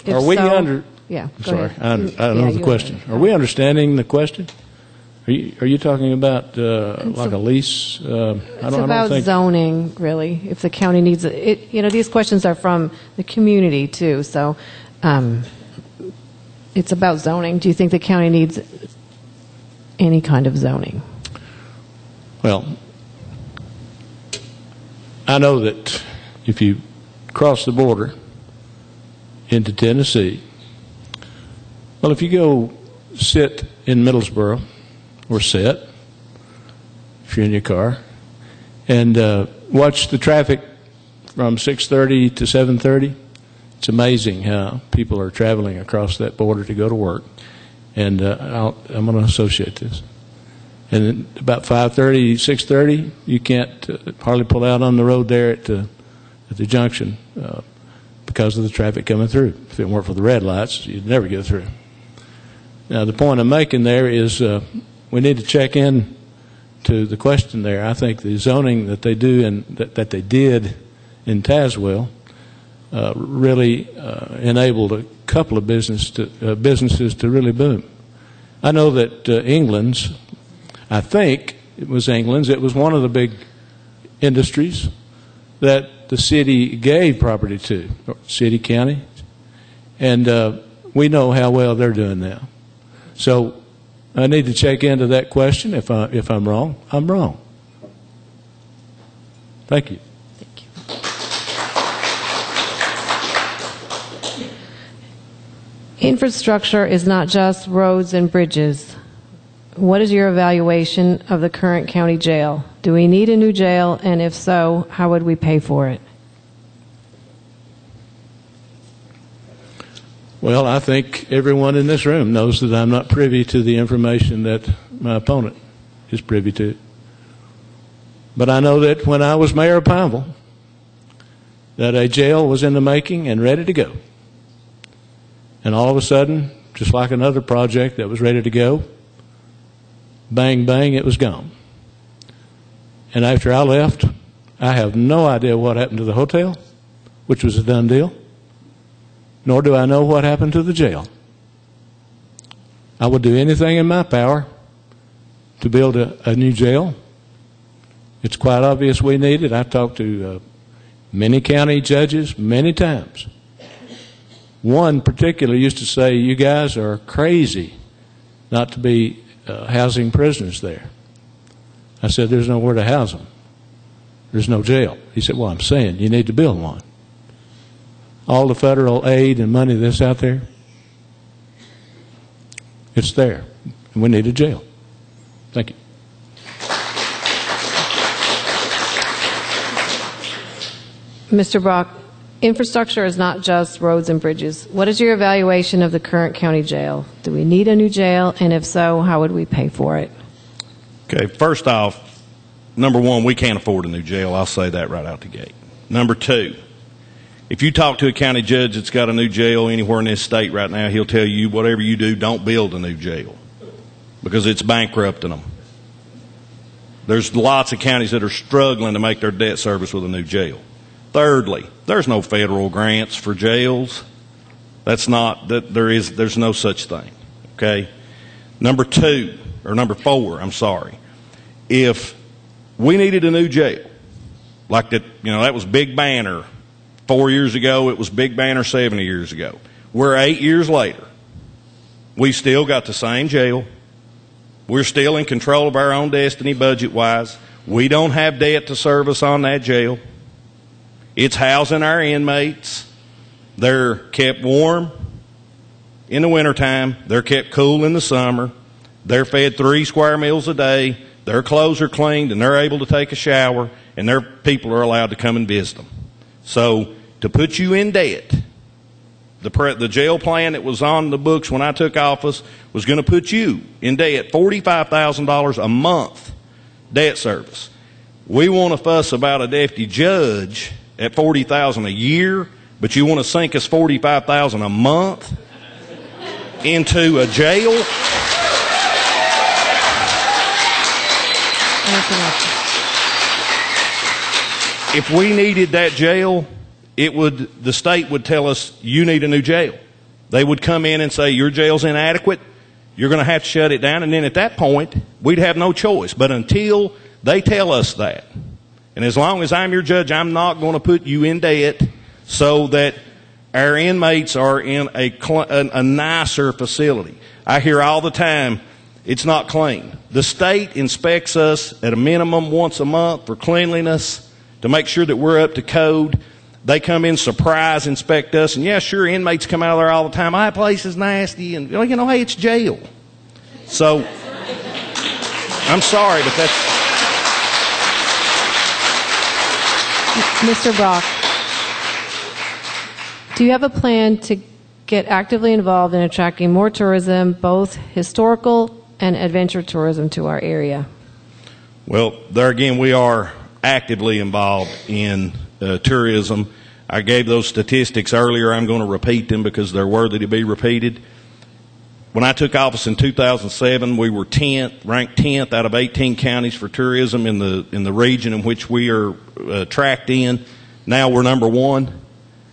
If Are we so, under? Yeah. I'm go sorry, ahead. I don't know the question. Are we understanding the question? Are you talking about like a lease? It's about zoning, really. If the county needs it, these questions are from the community too. So, it's about zoning. Do you think the county needs any kind of zoning? Well, I know that if you cross the border into Tennessee, well, if you go sit in Middlesboro, or sit, if you're in your car, and watch the traffic from 6:30 to 7:30, it's amazing how people are traveling across that border to go to work. And I'm going to associate this. And at about 5:30, 6:30, you can't hardly pull out on the road there at the junction because of the traffic coming through. If it weren't for the red lights, you'd never get through. Now, the point I'm making there is we need to check in to the question there. I think the zoning that they do and that they did in Tazewell really enabled a couple of businesses to really boom. I know that England's, I think it was England's, it was one of the big industries that the city gave property to, city, county, and we know how well they're doing now. So I need to check into that question. If I'm wrong, I'm wrong. Thank you. Thank you. Infrastructure is not just roads and bridges. What is your evaluation of the current county jail? Do we need a new jail, and if so, how would we pay for it? Well, I think everyone in this room knows that I'm not privy to the information that my opponent is privy to. But I know that when I was mayor of Pineville, that a jail was in the making and ready to go. And all of a sudden, just like another project that was ready to go, bang, bang, it was gone. And after I left, I have no idea what happened to the hotel, which was a done deal, nor do I know what happened to the jail. I would do anything in my power to build a new jail. It's quite obvious we need it. I've talked to many county judges many times. One particularly used to say, "You guys are crazy not to be housing prisoners there." I said, "There's nowhere to house them. There's no jail." He said, "Well, I'm saying you need to build one. All the federal aid and money that's out there, it's there. We need a jail." Thank you. Mr. Brock, infrastructure is not just roads and bridges. What is your evaluation of the current county jail? Do we need a new jail, and if so, how would we pay for it? Okay, first off, number one, we can't afford a new jail. I'll say that right out the gate. Number two, if you talk to a county judge that's got a new jail anywhere in this state right now, he'll tell you, whatever you do, don't build a new jail because it's bankrupting them. There's lots of counties that are struggling to make their debt service with a new jail. Thirdly, there's no federal grants for jails. There's no such thing. Okay? Number four, if we needed a new jail, like that was Big Banner 4 years ago, it was Big Banner 70 years ago. We're 8 years later. We still got the same jail. We're still in control of our own destiny budget-wise. We don't have debt to service on that jail. It's housing our inmates. They're kept warm in the wintertime. They're kept cool in the summer. They're fed 3 square meals a day. Their clothes are cleaned, and they're able to take a shower, and their people are allowed to come and visit them. So to put you in debt, the jail plan that was on the books when I took office was going to put you in debt, $45,000 a month debt service. We want to fuss about a deputy judge at $40,000 a year, but you want to sink us $45,000 a month into a jail? If we needed that jail, the state would tell us, you need a new jail. They would come in and say, your jail's inadequate, you're going to have to shut it down, and then at that point, we'd have no choice. But until they tell us that, and as long as I'm your judge, I'm not going to put you in debt so that our inmates are in a nicer facility. I hear all the time, it's not clean. The state inspects us at a minimum once a month for cleanliness to make sure that we're up to code. They come in, surprise inspect us, and yeah, sure, inmates come out of there all the time. That place is nasty, and hey, it's jail. So, I'm sorry, but that's... Mr. Brock, do you have a plan to get actively involved in attracting more tourism, both historical and adventure tourism, to our area? Well, there again, we are actively involved in tourism. I gave those statistics earlier. I'm going to repeat them because they're worthy to be repeated. When I took office in 2007, we were ranked 10th out of 18 counties for tourism in the region in which we are tracked in. Now we're number 1.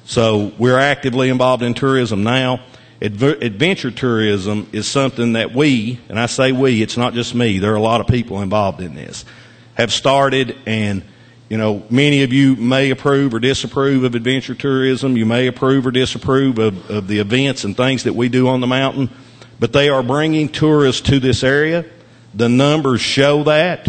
So we're actively involved in tourism now. Adventure tourism is something that we, and I say we, it's not just me, there are a lot of people involved in this, have started, and many of you may approve or disapprove of adventure tourism. You may approve or disapprove of the events and things that we do on the mountain, but they are bringing tourists to this area. The numbers show that.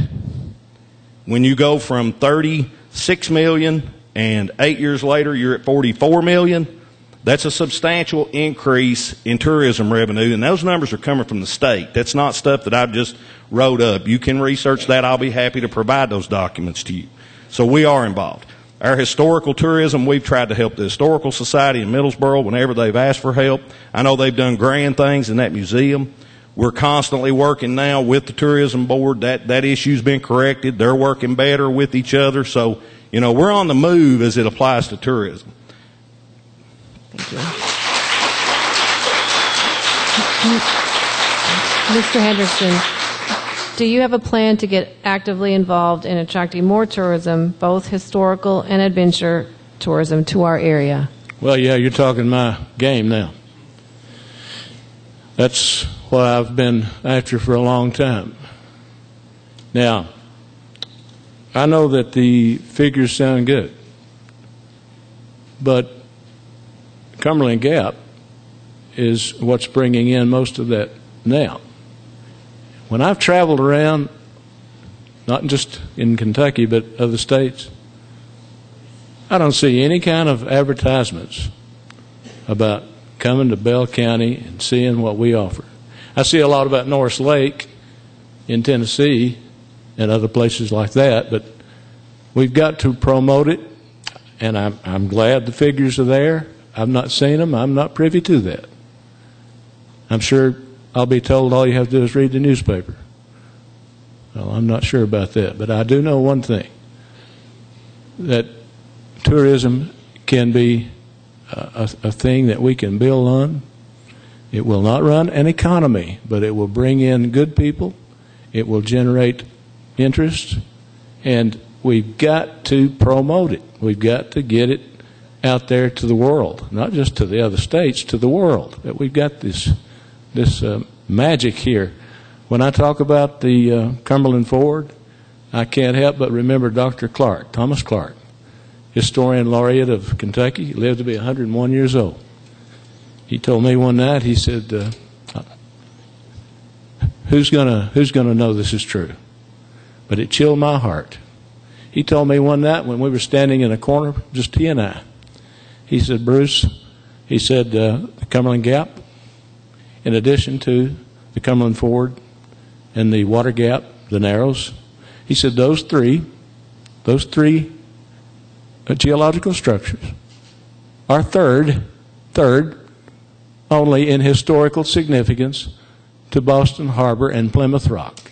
When you go from 36 million and 8 years later you're at 44 million, that's a substantial increase in tourism revenue, and those numbers are coming from the state. That's not stuff that I've just wrote up. You can research that. I'll be happy to provide those documents to you. So we are involved. Our historical tourism, we've tried to help the Historical Society in Middlesboro whenever they've asked for help. I know they've done grand things in that museum. We're constantly working now with the tourism board. That issue's been corrected. They're working better with each other. So, we're on the move as it applies to tourism. Mr. Hendrickson, do you have a plan to get actively involved in attracting more tourism, both historical and adventure tourism, to our area? Well, yeah, you're talking my game now. That's what I've been after for a long time. Now, I know that the figures sound good, but Cumberland Gap is what's bringing in most of that now. When I've traveled around, not just in Kentucky, but other states, I don't see any kind of advertisements about coming to Bell County and seeing what we offer. I see a lot about Norris Lake in Tennessee and other places like that, but we've got to promote it, and I'm glad the figures are there. I've not seen them. I'm not privy to that. I'm sure I'll be told all you have to do is read the newspaper. Well, I'm not sure about that, but I do know one thing, that tourism can be a thing that we can build on. It will not run an economy, but it will bring in good people. It will generate interest, and we've got to promote it. We've got to get it out there to the world, not just to the other states, to the world, that we've got this magic here. When I talk about the Cumberland Ford, I can't help but remember Dr. Clark, Thomas Clark, historian laureate of Kentucky. He lived to be 101 years old. He told me one night, he said, who's gonna know this is true? But it chilled my heart. He told me one night when we were standing in a corner, just he and I, he said, Bruce, he said, the Cumberland Gap, in addition to the Cumberland Ford and the Water Gap, the Narrows, he said those three geological structures are third only in historical significance to Boston Harbor and Plymouth Rock.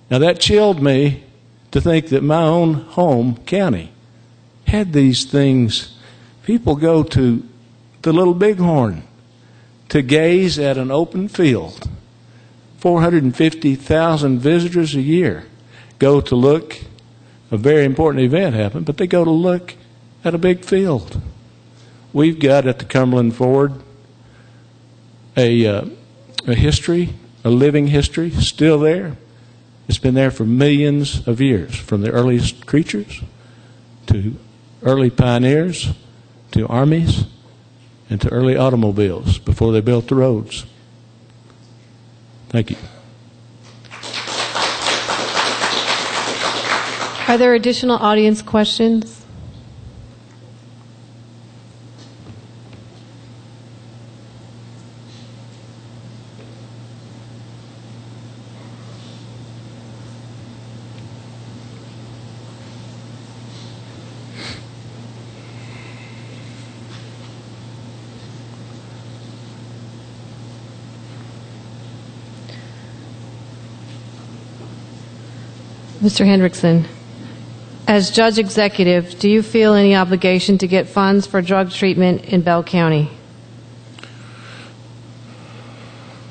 Now that chilled me to think that my own home county had these things. People go to the Little Bighorn to gaze at an open field. 450,000 visitors a year go to look. A very important event happened, but they go to look at a big field. We've got at the Cumberland Ford a history, a living history, still there. It's been there for millions of years, from the earliest creatures to early pioneers to armies and to early automobiles before they built the roads. Thank you. Are there additional audience questions? Mr. Hendrickson, as judge executive, do you feel any obligation to get funds for drug treatment in Bell County?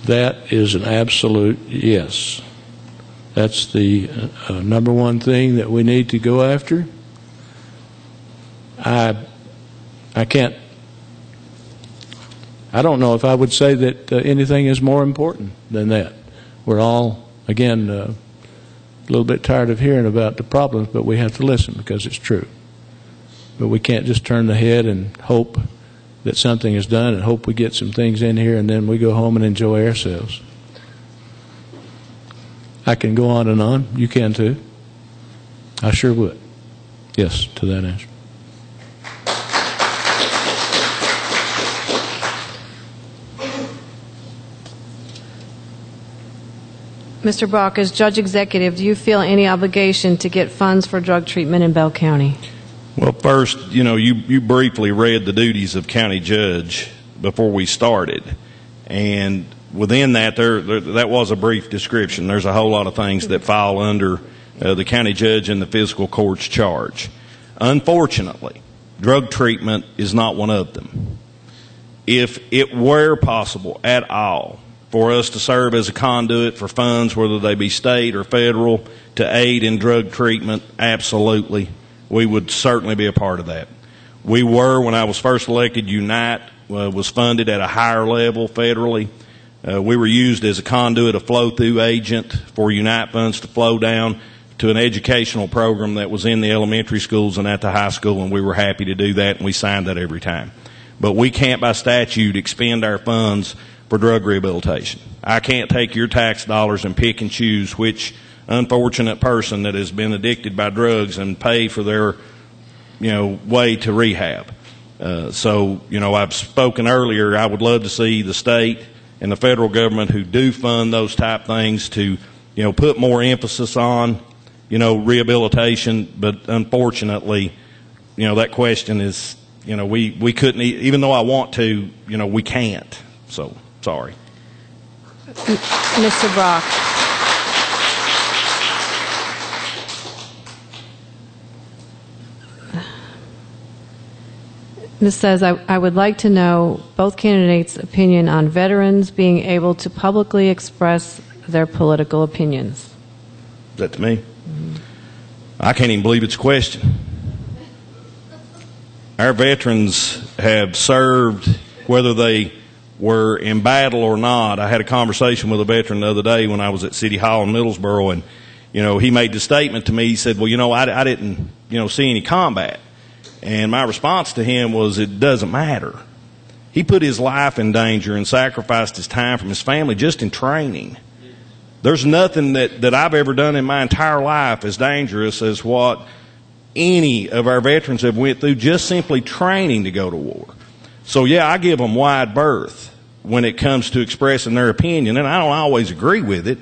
That is an absolute yes. That's the number one thing that we need to go after. I don't know if I would say that anything is more important than that. We're all, again, a little bit tired of hearing about the problems, but we have to listen because it's true. But we can't just turn the head and hope that something is done and hope we get some things in here and then we go home and enjoy ourselves. I can go on and on. You can too. I sure would. Yes, to that answer. Mr. Brock, as judge executive, do you feel any obligation to get funds for drug treatment in Bell County? Well, first, you briefly read the duties of county judge before we started, and within that, that was a brief description. There's a whole lot of things that fall under the county judge and the fiscal court's charge. Unfortunately, drug treatment is not one of them. If it were possible at all for us to serve as a conduit for funds, whether they be state or federal, to aid in drug treatment, absolutely. We would certainly be a part of that. We were, when I was first elected, Unite was funded at a higher level federally. We were used as a conduit, a flow-through agent for Unite funds to flow down to an educational program that was in the elementary schools and at the high school, and we were happy to do that, and we signed that every time. But we can't, by statute, expend our funds for drug rehabilitation. I can't take your tax dollars and pick and choose which unfortunate person that has been addicted by drugs and pay for their, way to rehab. So, I've spoken earlier, I would love to see the state and the federal government who do fund those type things to, put more emphasis on, rehabilitation. But unfortunately, that question is, we couldn't, even though I want to, we can't. So, sorry. Mr. Brock. Ms. says, I would like to know both candidates' opinion on veterans being able to publicly express their political opinions. Is that to me? Mm-hmm. I can't even believe it's a question. Our veterans have served, whether they were in battle or not. I had a conversation with a veteran the other day when I was at City Hall in Middlesboro, and, he made the statement to me. He said, well, I didn't, see any combat. And my response to him was, it doesn't matter. He put his life in danger and sacrificed his time from his family just in training. There's nothing that I've ever done in my entire life as dangerous as what any of our veterans have went through just simply training to go to war. So, yeah, I give them wide berth when it comes to expressing their opinion, and I don't always agree with it.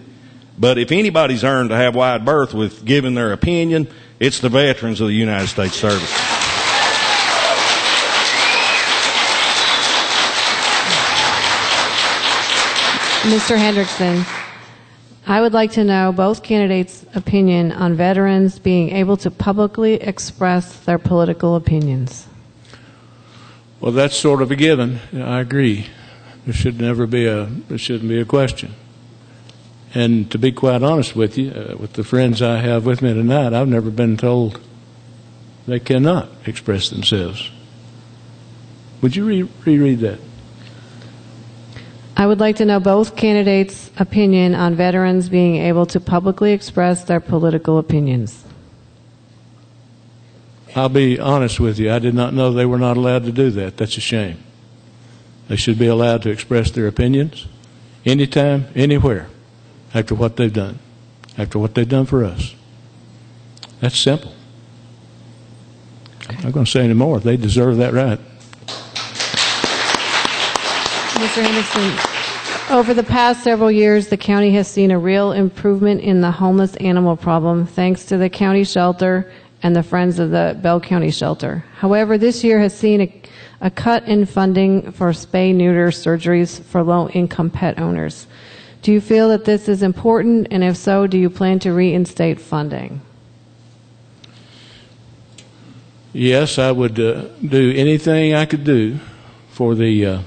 But if anybody's earned to have wide berth with giving their opinion, it's the veterans of the United States service. Mr. Hendrickson, I would like to know both candidates' opinion on veterans being able to publicly express their political opinions. Well, that's sort of a given. I agree. There shouldn't be a question. And to be quite honest with you, with the friends I have with me tonight, I've never been told they cannot express themselves. Would you reread that? I would like to know both candidates' opinion on veterans being able to publicly express their political opinions. I'll be honest with you. I did not know they were not allowed to do that. That's a shame. They should be allowed to express their opinions anytime, anywhere. after what they've done for us. That's simple. I'm not going to say any more. They deserve that right. Mr. Hendrickson, over the past several years, the county has seen a real improvement in the homeless animal problem thanks to the county shelter and the Friends of the Bell County Shelter. However, this year has seen a cut in funding for spay-neuter surgeries for low-income pet owners. Do you feel that this is important, and if so, do you plan to reinstate funding? Yes, I would do anything I could do for the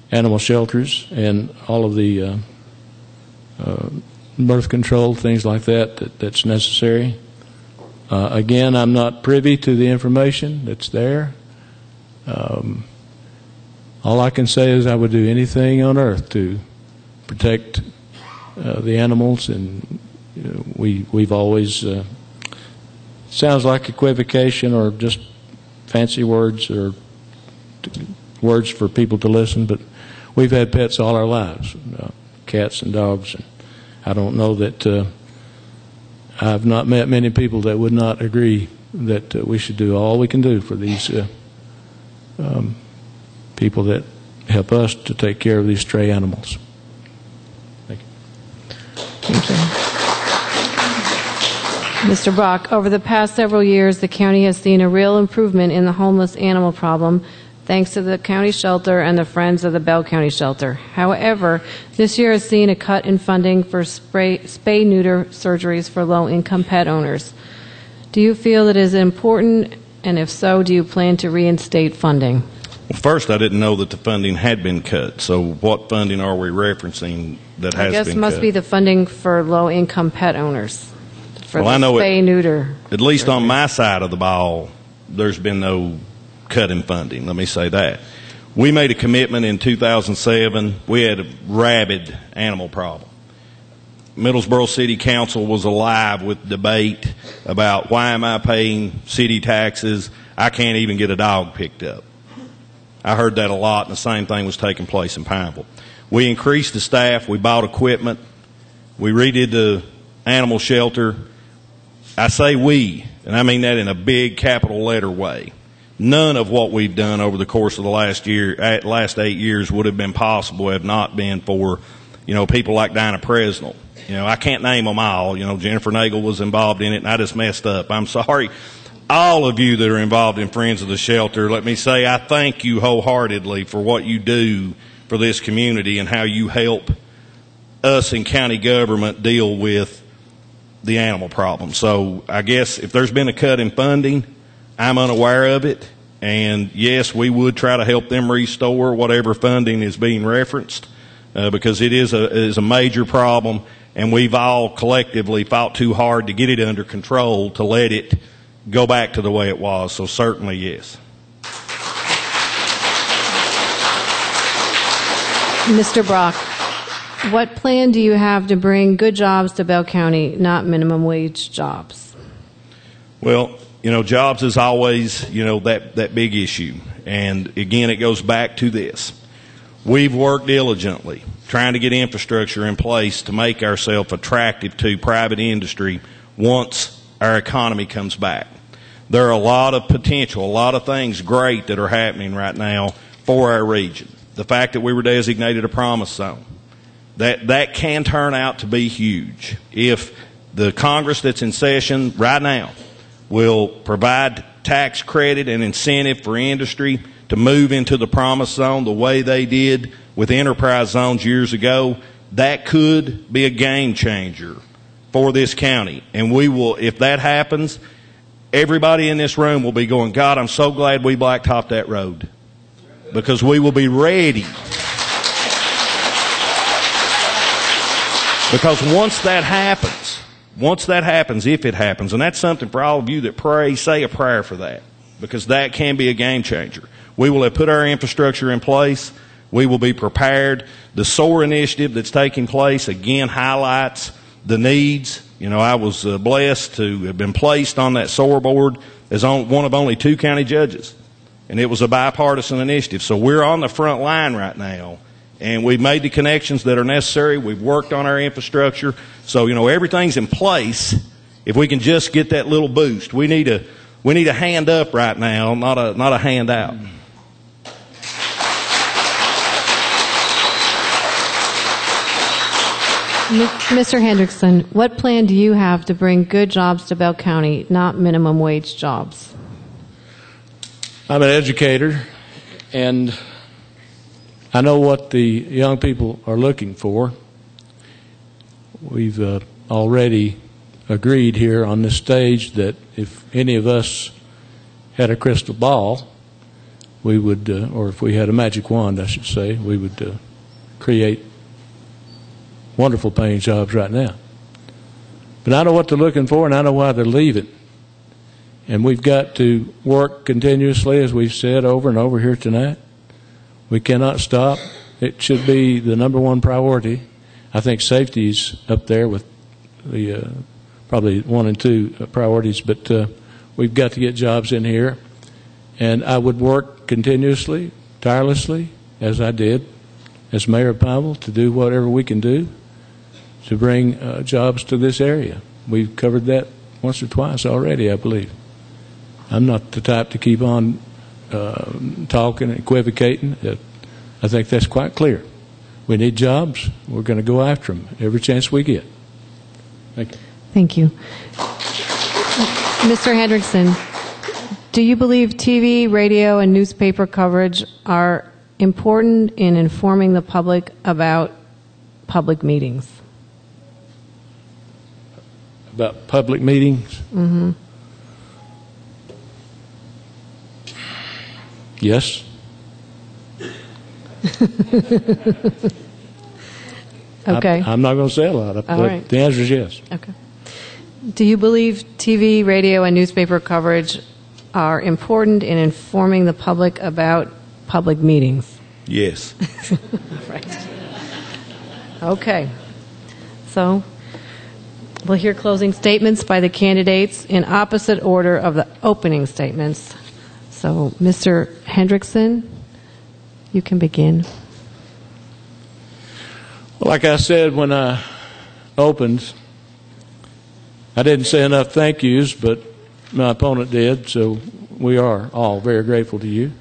animal shelters and all of the birth control, things like that's necessary. Again, I'm not privy to the information that's there. All I can say is I would do anything on earth to protect the animals, and we've always sounds like equivocation or just fancy words or words for people to listen, but we've had pets all our lives, cats and dogs, and I don't know that I've not met many people that would not agree that we should do all we can do for these people that help us to take care of these stray animals. Thank you. Thank you. Mr. Brock, over the past several years, the county has seen a real improvement in the homeless animal problem thanks to the county shelter and the Friends of the Bell County Shelter. However, this year has seen a cut in funding for spay-neuter surgeries for low-income pet owners. Do you feel it is important, and if so, do you plan to reinstate funding? Well, first, I didn't know that the funding had been cut. So what funding are we referencing that has been cut? I guess it must be the funding for low-income pet owners. For well, I know spay-neuter. At least on my side of the ball, there's been no cut in funding. Let me say that. We made a commitment in 2007. We had a rabid animal problem. Middlesboro City Council was alive with debate about why am I paying city taxes? I can't even get a dog picked up. I heard that a lot, and the same thing was taking place in Pineville. We increased the staff. We bought equipment. We redid the animal shelter. I say we, and I mean that in a big capital letter way. None of what we've done over the course of the last 8 years would have been possible had not been for, people like Dinah Presnell. I can't name them all. Jennifer Nagel was involved in it, and I just messed up. I'm sorry. All of you that are involved in Friends of the Shelter, let me say I thank you wholeheartedly for what you do for this community and how you help us in county government deal with the animal problem. So I guess if there's been a cut in funding, I'm unaware of it. And yes, we would try to help them restore whatever funding is being referenced because it is a major problem, and we've all collectively fought too hard to get it under control to let it go back to the way it was. So certainly yes. Mr. Brock, what plan do you have to bring good jobs to Bell County, not minimum wage jobs? Well, jobs is always, that big issue. And again, it goes back to this. We've worked diligently trying to get infrastructure in place to make ourselves attractive to private industry once our economy comes back. There are a lot of potential, a lot of things great that are happening right now for our region. The fact that we were designated a promise zone, that can turn out to be huge. If the Congress that's in session right now will provide tax credit and incentive for industry to move into the promise zone the way they did with enterprise zones years ago, that could be a game changer for this county. And we will, if that happens, everybody in this room will be going, God, I'm so glad we blacktopped that road, because we will be ready. Because once that happens, if it happens, and that's something for all of you that pray, say a prayer for that, because that can be a game changer. We will have put our infrastructure in place. We will be prepared. The SOAR initiative that's taking place, again, highlights the needs. I was blessed to have been placed on that SOAR board as one of only 2 county judges, and it was a bipartisan initiative. So we're on the front line right now and we've made the connections that are necessary. We've worked on our infrastructure. So, everything's in place. If we can just get that little boost. We need a hand up right now, not a hand out. Mr. Hendrickson, what plan do you have to bring good jobs to Bell County, not minimum wage jobs? I'm an educator, and I know what the young people are looking for. We've already agreed here on this stage that if any of us had a crystal ball, we would, or if we had a magic wand, I should say, we would create wonderful paying jobs right now. But I know what they're looking for, and I know why they're leaving. And we've got to work continuously, as we've said over and over here tonight. We cannot stop. It should be the number one priority. I think safety's up there with the probably 1 and 2 priorities, but we've got to get jobs in here. And I would work continuously, tirelessly, as I did, as mayor of Pineville, to do whatever we can do to bring jobs to this area. We've covered that once or twice already, I believe. I'm not the type to keep on talking and equivocating. I think that's quite clear. We need jobs. We're going to go after them every chance we get. Thank you. Thank you. Mr. Hendrickson, do you believe TV, radio, and newspaper coverage are important in informing the public about public meetings? About public meetings? Mm-hmm. Yes. Okay. I'm not going to say a lot, but right. The answer is yes. Okay. Do you believe TV, radio, and newspaper coverage are important in informing the public about public meetings? Yes. Right. Okay. So we'll hear closing statements by the candidates in opposite order of the opening statements. So, Mr. Hendrickson, you can begin. Well, like I said when I opened, I didn't say enough thank yous, but my opponent did, so we are all very grateful to you,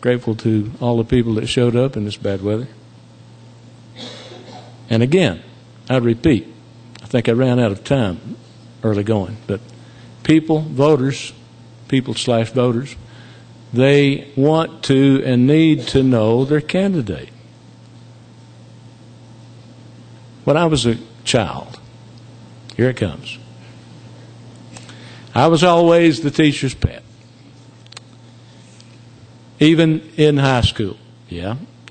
grateful to all the people that showed up in this bad weather. And again, I repeat, I think I ran out of time early going, but voters, they want to and need to know their candidate. When I was a child, here it comes, I was always the teacher's pet. Even in high school,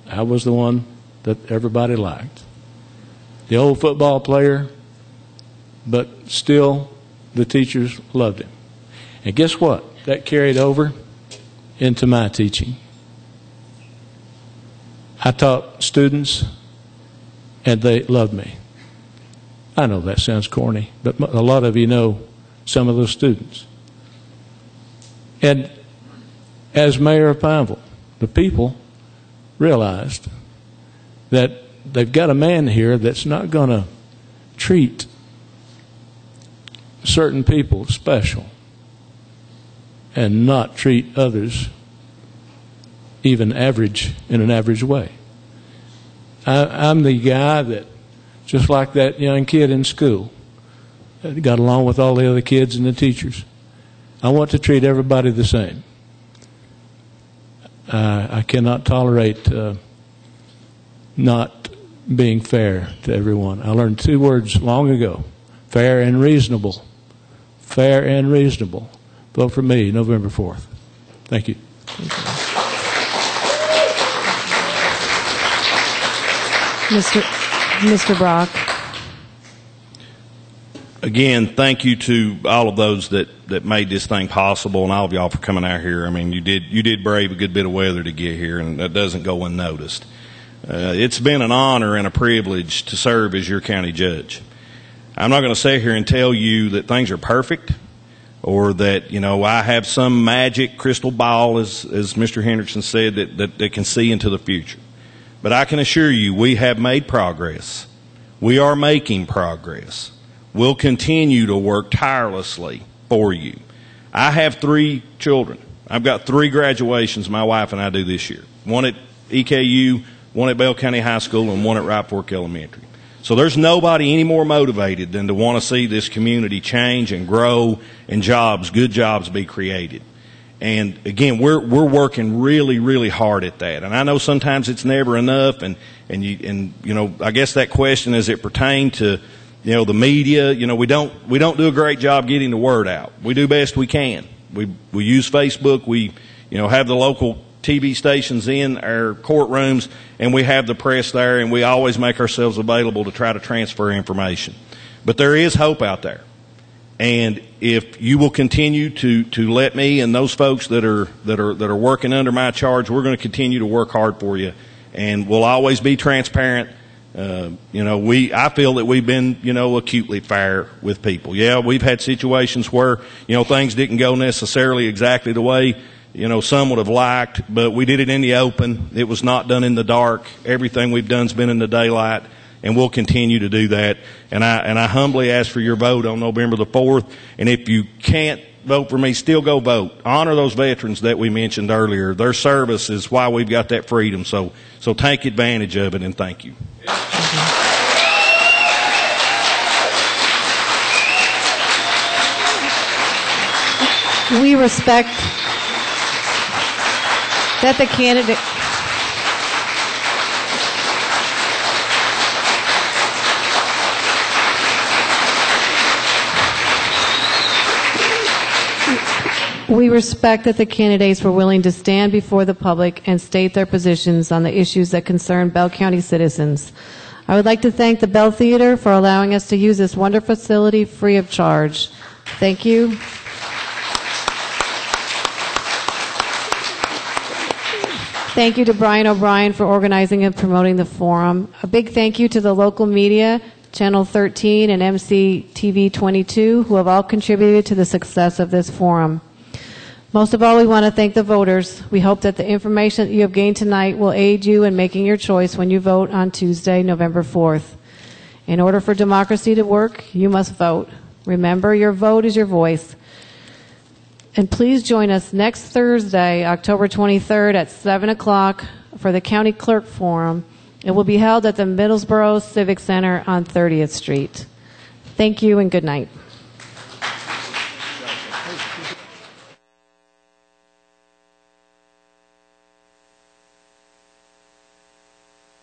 I was the one that everybody liked. The old football player, but still the teachers loved him. And guess what? That carried over into my teaching. I taught students, and they loved me. I know that sounds corny, but a lot of you know some of those students. And as mayor of Pineville, the people realized that they've got a man here that's not going to treat certain people special and not treat others even average in an average way. I'm the guy that, just like that young kid in school, that got along with all the other kids and the teachers. I want to treat everybody the same. I cannot tolerate not being fair to everyone. I learned 2 words long ago: fair and reasonable. Fair and reasonable. Vote for me November 4th. Thank you. Mr. Brock. Again, thank you to all of those that made this thing possible, and all of y'all for coming out here. I mean, you did brave a good bit of weather to get here, and that doesn't go unnoticed. It's been an honor and a privilege to serve as your county judge. I'm not going to sit here and tell you that things are perfect, or that, I have some magic crystal ball, as Mr. Hendrickson said, that can see into the future. But I can assure you, we have made progress. We are making progress. We'll continue to work tirelessly for you. I have 3 children. I've got 3 graduations my wife and I do this year. One at EKU, one at Bell County High School, and one at Wright Fork Elementary. So there's nobody any more motivated than to want to see this community change and grow and jobs, good jobs, be created. And again, we're working really, really hard at that. And I know sometimes it's never enough. And you know, I guess that question as it pertained to, you know, the media, you know, we don't do a great job getting the word out. We do best we can. We use Facebook. We, you know, have the local TV stations in our courtrooms, and we have the press there, and we always make ourselves available to try to transfer information. But there is hope out there. And if you will continue to let me and those folks that are working under my charge, we're going to continue to work hard for you, and we'll always be transparent. You know, I feel that we've been, you know, acutely fair with people. Yeah, we've had situations where, you know, things didn't go necessarily exactly the way, you know, some would have liked, but we did it in the open. It was not done in the dark. Everything we've done's been in the daylight, and we'll continue to do that. And I humbly ask for your vote on November the 4th. And if you can't vote for me, still go vote. Honor those veterans that we mentioned earlier. Their service is why we've got that freedom. So take advantage of it, and thank you. We respect that the candidate... We respect that the candidates were willing to stand before the public and state their positions on the issues that concern Bell County citizens. I would like to thank the Bell Theater for allowing us to use this wonderful facility free of charge. Thank you. Thank you to Brian O'Brien for organizing and promoting the forum. A big thank you to the local media, Channel 13 and MCTV 22, who have all contributed to the success of this forum. Most of all, we want to thank the voters. We hope that the information that you have gained tonight will aid you in making your choice when you vote on Tuesday, November 4th. In order for democracy to work, you must vote. Remember, your vote is your voice. And please join us next Thursday, October 23rd at 7 o'clock for the County Clerk Forum. It will be held at the Middlesboro Civic Center on 30th Street. Thank you and good night.